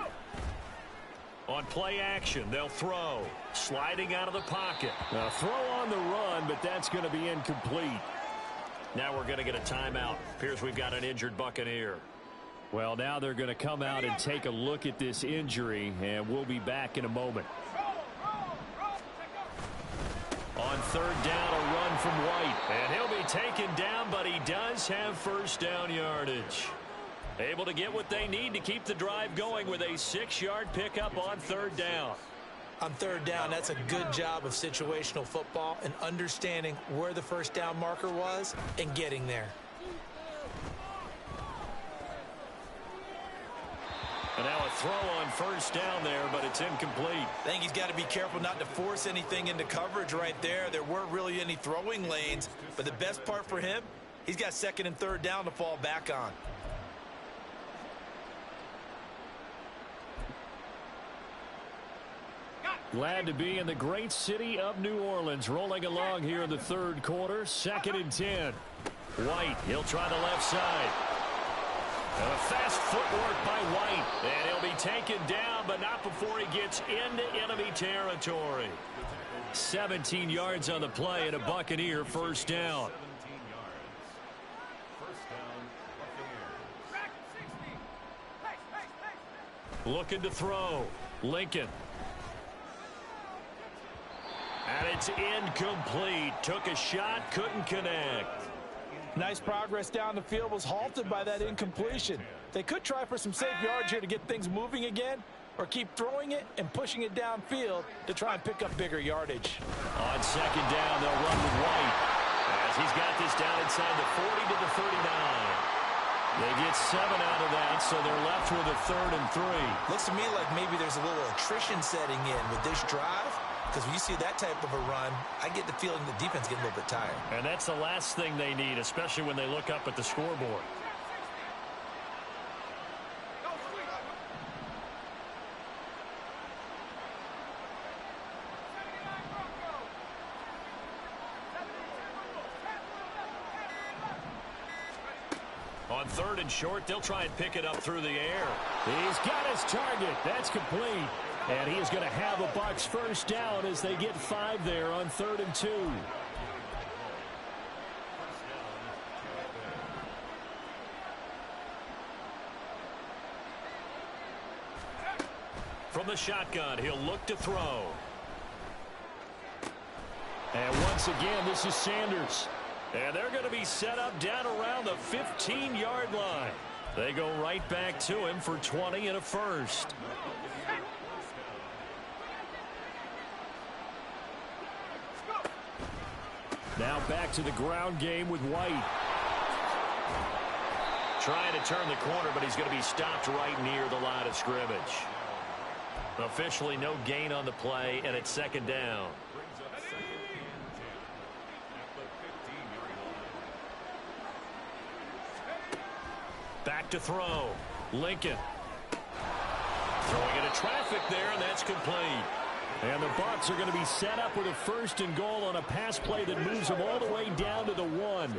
On play action, they'll throw. Sliding out of the pocket.
A throw on the run, but that's going to be incomplete.
Now we're going to get a timeout. Appears we've got an injured Buccaneer.
Well, now they're going to come out and take a look at this injury, and we'll be back in a moment.
On 3rd down, a run from White. And he'll be taken down, but he does have 1st down yardage. Able to get what they need to keep the drive going with a 6-yard pickup on 3rd down.
On 3rd down, that's a good job of situational football and understanding where the 1st down marker was and getting there.
And now a throw on 1st down there, but it's incomplete.
I think he's got to be careful not to force anything into coverage right there. There weren't really any throwing lanes, but the best part for him, he's got 2nd and 3rd down to fall back on.
Glad to be in the great city of New Orleans, rolling along here in the 3rd quarter. 2nd and 10.
White, he'll try the left side. And a fast footwork by White. And he'll be taken down, but not before he gets into enemy territory.
17 yards on the play and a Buccaneer 1st down.
Looking to throw. Lincoln. And it's incomplete. Took a shot, couldn't connect.
Nice progress down the field, was halted by that incompletion. They could try for some safe yards here to get things moving again, or keep throwing it and pushing it downfield to try and pick up bigger yardage.
On 2nd down, they'll run with White, as he's got this down inside the 40 to the 39. They get 7 out of that, so they're left with a 3rd and 3.
Looks to me like maybe there's a little attrition setting in with this drive. Because when you see that type of a run, I get the feeling the defense getting a little bit tired.
And that's the last thing they need, especially when they look up at the scoreboard. On 3rd and short, they'll try and pick it up through the air.
He's got his target. That's complete. And he is going to have a Bucs 1st down as they get 5 there on 3rd and 2.
From the shotgun, he'll look to throw.
And once again, this is Sanders.
And they're going to be set up down around the 15-yard line. They go right back to him for 20 and a 1st.
Now back to the ground game with White.
Trying to turn the corner, but he's going to be stopped right near the line of scrimmage. Officially no gain on the play, and it's 2nd down. Back to throw. Lincoln. Throwing into traffic there, and that's complete.
And the Bucs are going to be set up with a 1st and goal on a pass play that moves them all the way down to the 1.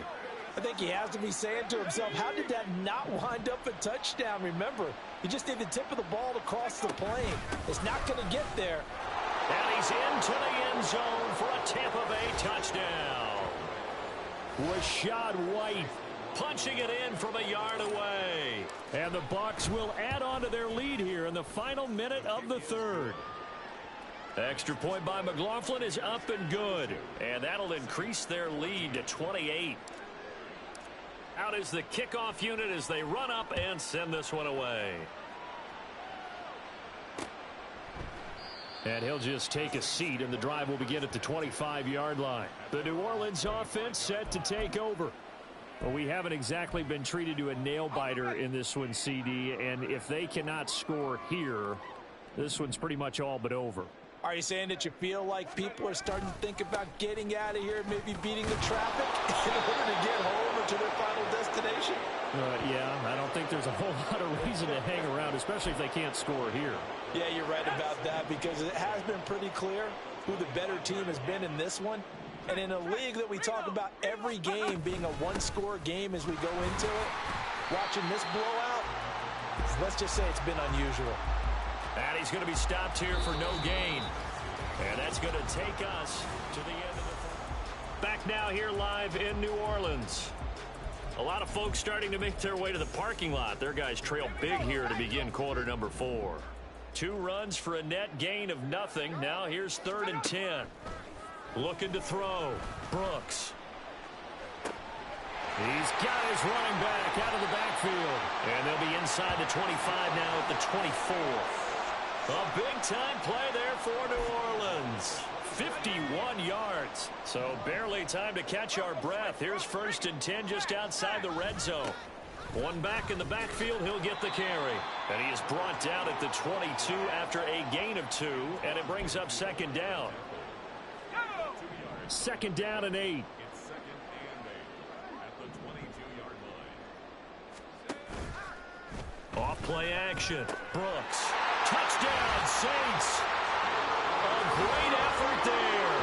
I think he has to be saying to himself, how did that not wind up a touchdown? Remember, he just did the tip of the ball to cross the plane. It's not going to get there.
And he's into the end zone for a Tampa Bay touchdown. Rashad White punching it in from a yard away.
And the Bucs will add on to their lead here in the final minute of the third.
Extra point by McLaughlin is up and good. And that'll increase their lead to 28. Out is the kickoff unit as they run up and send this one away.
And he'll just take a seat, and the drive will begin at the 25-yard line. The New Orleans offense set to take over. Well, we haven't exactly been treated to a nail-biter in this one, CD, and if they cannot score here, this one's pretty much all but over.
Are you saying that you feel like people are starting to think about getting out of here, maybe beating the traffic in order to get home or to their final destination?
Yeah, I don't think there's a whole lot of reason to hang around, especially if they can't score here.
Yeah, you're right about that, because it has been pretty clear who the better team has been in this one. And in a league that we talk about every game being a one-score game as we go into it, watching this blowout, let's just say it's been unusual.
And he's going to be stopped here for no gain. And that's going to take us to the end of the third. Back now here live in New Orleans. A lot of folks starting to make their way to the parking lot. Their guys trail big here to begin quarter number 4. 2 runs for a net gain of nothing. Now here's 3rd and 10. Looking to throw. Brooks. He's got his running back out of the backfield. And they'll be inside the 25 now at the 24. A big-time play there for New Orleans. 51 yards. So barely time to catch our breath. Here's 1st and 10 just outside the red zone. One back in the backfield, he'll get the carry. And he is brought down at the 22 after a gain of 2, and it brings up 2nd down.
2nd down and 8.
It's 2nd and 8 at the 22-yard line.
Off play action. Brooks. Touchdown, Saints. A great effort there.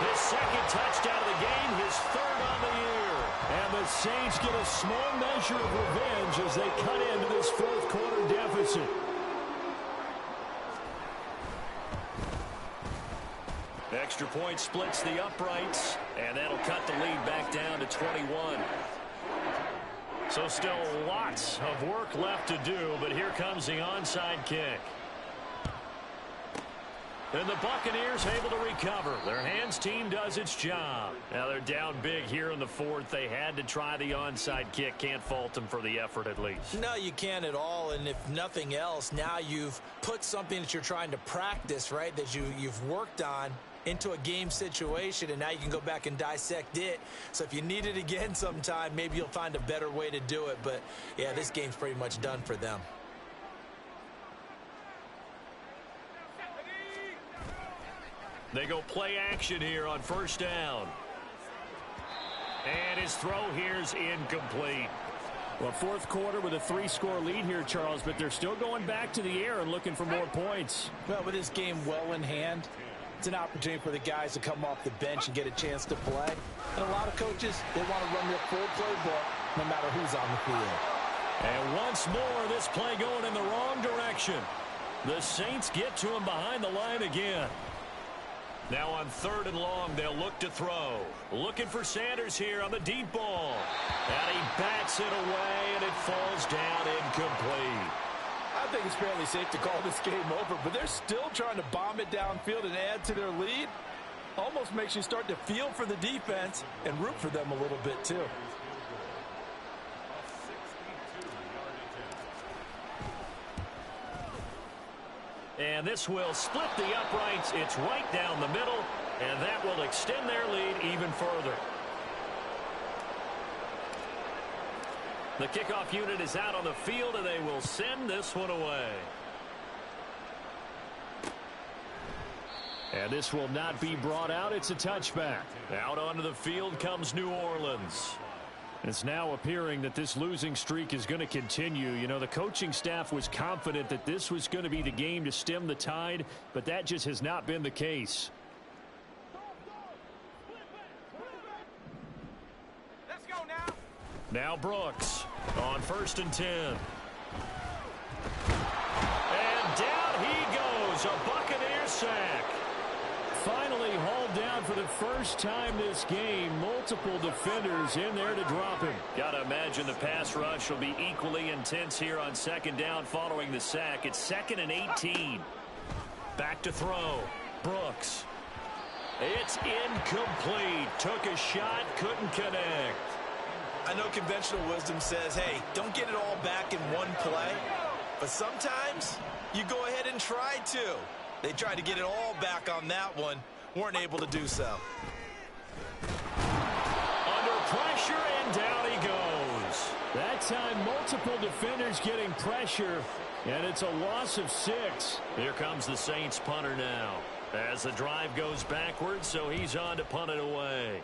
His 2nd touchdown of the game, his 3rd on the year.
And the Saints get a small measure of revenge as they cut into this 4th quarter deficit.
Extra point splits the uprights, and that'll cut the lead back down to 21. So still lots of work left to do, but here comes the onside kick. And the Buccaneers able to recover. Their hands team does its job. Now they're down big here in the 4th. They had to try the onside kick. Can't fault them for the effort at least.
No, you can't at all. And if nothing else, now you've put something that you're trying to practice, right, that you've worked on into a game situation, and now you can go back and dissect it. So if you need it again sometime, maybe you'll find a better way to do it. But, yeah, this game's pretty much done for them.
They go play action here on 1st down. And his throw here's incomplete.
Well, 4th quarter with a 3-score lead here, Charles, but they're still going back to the air and looking for more points.
Well, with this game well in hand, it's an opportunity for the guys to come off the bench and get a chance to play. And a lot of coaches, they want to run their full playbook no matter who's on the field.
And once more, this play going in the wrong direction. The Saints get to him behind the line again. Now on 3rd and long, they'll look to throw. Looking for Sanders here on the deep ball. And he bats it away, and it falls down incomplete.
I think it's fairly safe to call this game over, but they're still trying to bomb it downfield and add to their lead. Almost makes you start to feel for the defense and root for them a little bit, too.
And this will split the uprights. It's right down the middle, and that will extend their lead even further. The kickoff unit is out on the field, and they will send this one away.
And this will not be brought out. It's a touchback.
Out onto the field comes New Orleans.
It's now appearing that this losing streak is going to continue. You know, the coaching staff was confident that this was going to be the game to stem the tide, but that just has not been the case.
Let's go now.
Now Brooks on 1st and 10. And down he goes. A Buccaneer sack.
finally hauled down for the first time this game. Multiple defenders in there to drop him.
Got to imagine the pass rush will be equally intense here on second down following the sack. It's 2nd and 18. Back to throw. Brooks. It's incomplete. Took a shot, couldn't connect.
I know conventional wisdom says, hey, don't get it all back in one play. But sometimes you go ahead and try to. They tried to get it all back on that one. Weren't able to do so.
Under pressure, and down he goes.
That time, multiple defenders getting pressure, and it's a loss of 6.
Here comes the Saints punter now. As the drive goes backwards, so he's on to punt it away.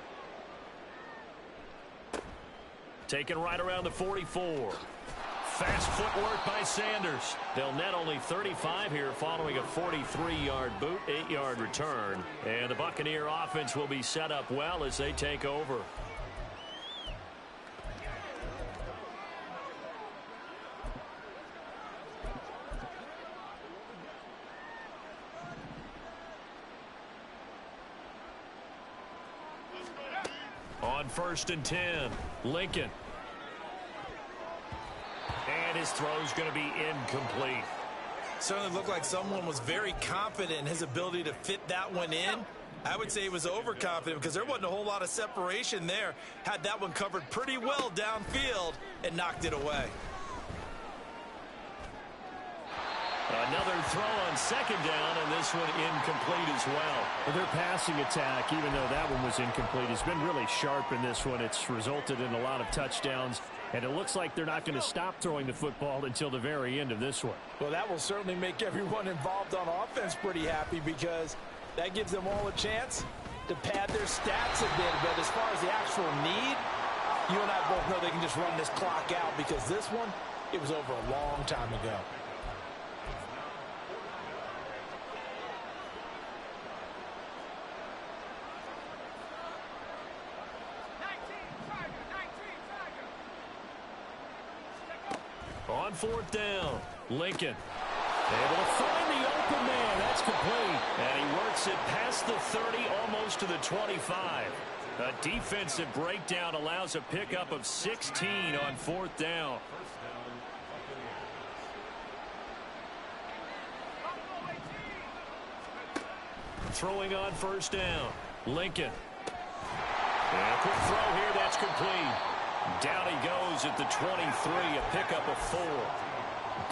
Taken right around the 44. Fast footwork by Sanders. They'll net only 35 here following a 43-yard boot, 8-yard return. And the Buccaneer offense will be set up well as they take over. On 1st and 10, Lincoln. And his throw's going to be incomplete.
Certainly looked like someone was very confident in his ability to fit that one in. I would say he was overconfident because there wasn't a whole lot of separation there. Had that one covered pretty well downfield and knocked it away.
Another throw on 2nd down, and this one incomplete as well.
Their passing attack, even though that one was incomplete, has been really sharp in this one. It's resulted in a lot of touchdowns, and it looks like they're not going to stop throwing the football until the very end of this one.
Well, that will certainly make everyone involved on offense pretty happy because that gives them all a chance to pad their stats a bit. But as far as the actual need, you and I both know they can just run this clock out because this one, it was over a long time ago.
On 4th down, Lincoln able to find the open man. That's complete. And he works it past the 30, almost to the 25. A defensive breakdown allows a pickup of 16 on 4th down. Throwing on 1st down, Lincoln. And a quick throw here, that's complete. Down he goes at the 23, a pickup of 4.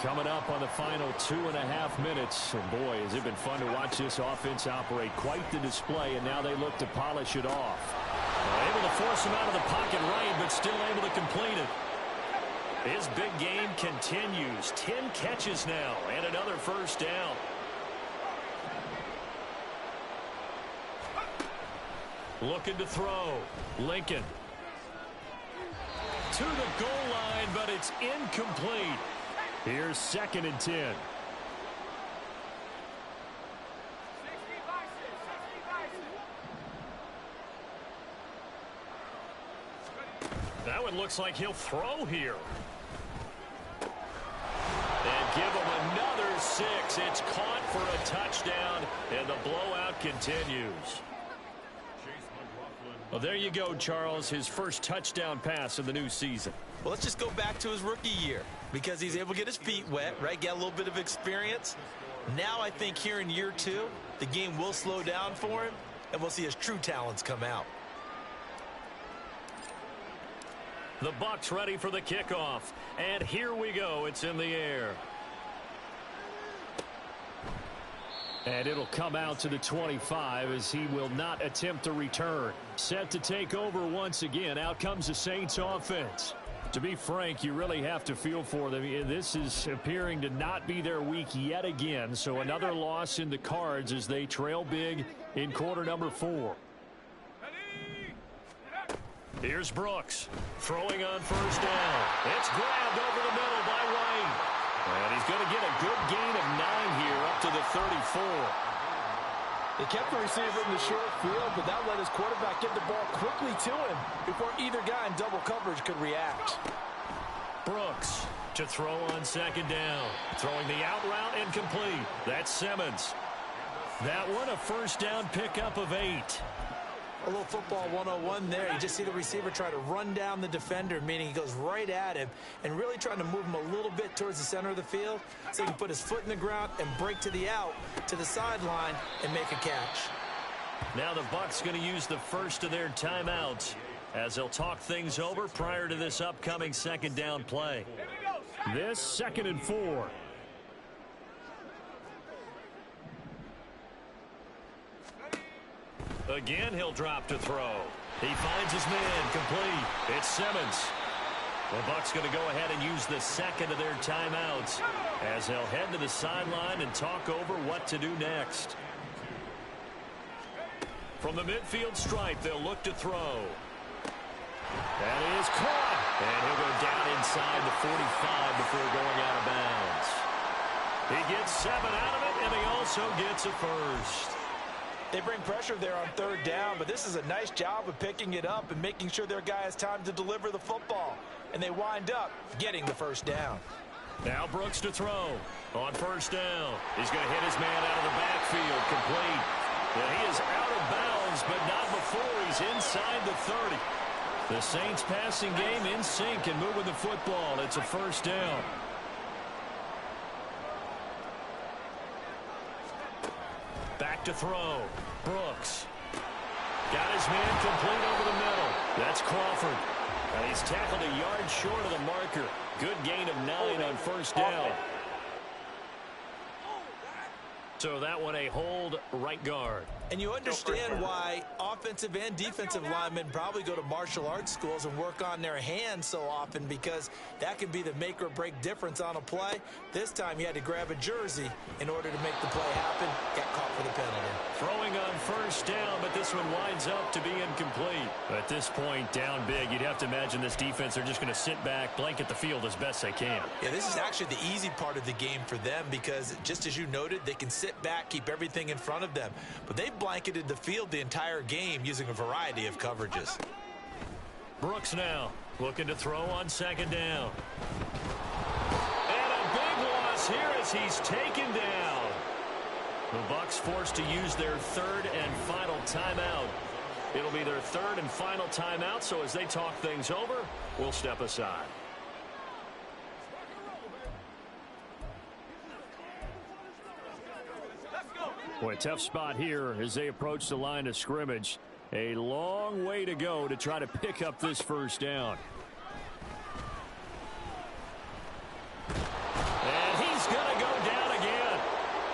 Coming up on the final 2.5 minutes. And boy, has it been fun to watch this offense operate. Quite the display, and now they look to polish it off. Able to force him out of the pocket right, but still able to complete it. His big game continues. 10 catches now, and another 1st down. Looking to throw. Lincoln. To the goal line, but it's incomplete.
Here's 2nd and 10.
That one looks like he'll throw here. And give him another 6. It's caught for a touchdown, and the blowout continues. Well, there you go, Charles. His first touchdown pass of the new season.
Well, let's just go back to his rookie year because he's able to get his feet wet, right? Get a little bit of experience. Now I think here in year 2, the game will slow down for him, and we'll see his true talents come out.
The Bucs ready for the kickoff. And here we go. It's in the air.
And it'll come out to the 25 as he will not attempt to return. Set to take over once again. Out comes the Saints offense. To be frank, you really have to feel for them. This is appearing to not be their week yet again. So another loss in the cards as they trail big in quarter number 4.
Here's Brooks throwing on 1st down. It's grabbed over the middle by White. And he's going to get a good gain of 9 here up to the 34.
They kept the receiver in the short field, but that let his quarterback get the ball quickly to him before either guy in double coverage could react.
Brooks to throw on 2nd down. Throwing the out route incomplete. That's Simmons. That one, a first down pickup of 8.
A little football 101 there. You just see the receiver try to run down the defender, meaning he goes right at him and really trying to move him a little bit towards the center of the field so he can put his foot in the ground and break to the out, to the sideline, and make a catch.
Now the Bucs going to use the first of their timeouts as they'll talk things over prior to this upcoming second down play.
This 2nd and 4.
Again, he'll drop to throw. He finds his man, complete. It's Simmons. The Bucs going to go ahead and use the second of their timeouts as they'll head to the sideline and talk over what to do next. From the midfield stripe, they'll look to throw. That is caught. And he'll go down inside the 45 before going out of bounds. He gets 7 out of it, and he also gets a first.
They bring pressure there on 3rd down, but this is a nice job of picking it up and making sure their guy has time to deliver the football. And they wind up getting the first down.
Now Brooks to throw on 1st down. He's going to hit his man out of the backfield, complete. And he is out of bounds, but not before he's inside the 30. The Saints passing game in sync and moving the football. It's a first down. Back to throw. Brooks. Got his man complete over the middle. That's Crawford. And he's tackled a yard short of the marker. Good gain of 9 on 1st down. So that one a hold right guard.
And you understand why offensive and defensive linemen probably go to martial arts schools and work on their hands so often, because that can be the make or break difference on a play. This time he had to grab a jersey in order to make the play happen. Got caught for the penalty.
Throwing on 1st down, but this one winds up to be incomplete. At this point, down big, you'd have to imagine this defense are just going to sit back, blanket the field as best they can.
Yeah, this is actually the easy part of the game for them, because just as you noted, they can sit back, keep everything in front of them. But they've blanketed the field the entire game using a variety of coverages.
Brooks now looking to throw on 2nd down. And a big loss here as he's taken down. The Bucs forced to use their 3rd and final timeout. It'll be their 3rd and final timeout, so as they talk things over, we'll step aside.
Boy, tough spot here as they approach the line of scrimmage. A long way to go to try to pick up this first down.
And he's going to go down again.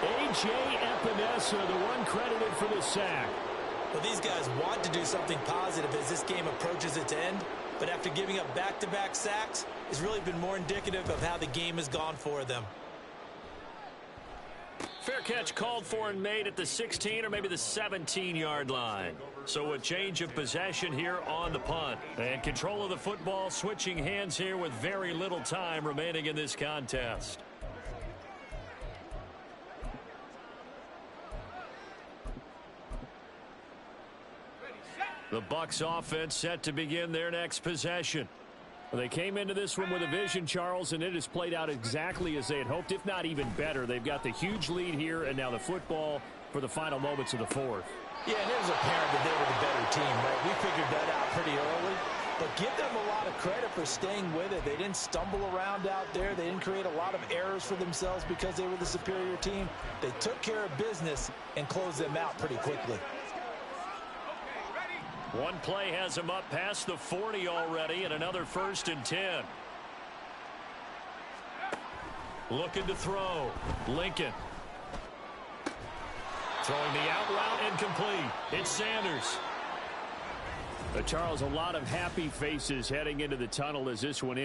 A.J. Epinesa, the one credited for the sack.
Well, these guys want to do something positive as this game approaches its end, but after giving up back-to-back sacks, it's really been more indicative of how the game has gone for them.
Fair catch called for and made at the 16 or maybe the 17-yard line. So a change of possession here on the punt. And control of the football switching hands here with very little time remaining in this contest. The Bucs offense set to begin their next possession.
Well, they came into this one with a vision, Charles, and it has played out exactly as they had hoped, if not even better. They've got the huge lead here, and now the football for the final moments of the 4th.
Yeah, and it was apparent that they were the better team, right? We figured that out pretty early. But give them a lot of credit for staying with it. They didn't stumble around out there. They didn't create a lot of errors for themselves because they were the superior team. They took care of business and closed them out pretty quickly.
One play has him up past the 40 already, and another 1st and 10. Looking to throw. Lincoln. Throwing the out route incomplete. It's Sanders.
Charles, a lot of happy faces heading into the tunnel as this one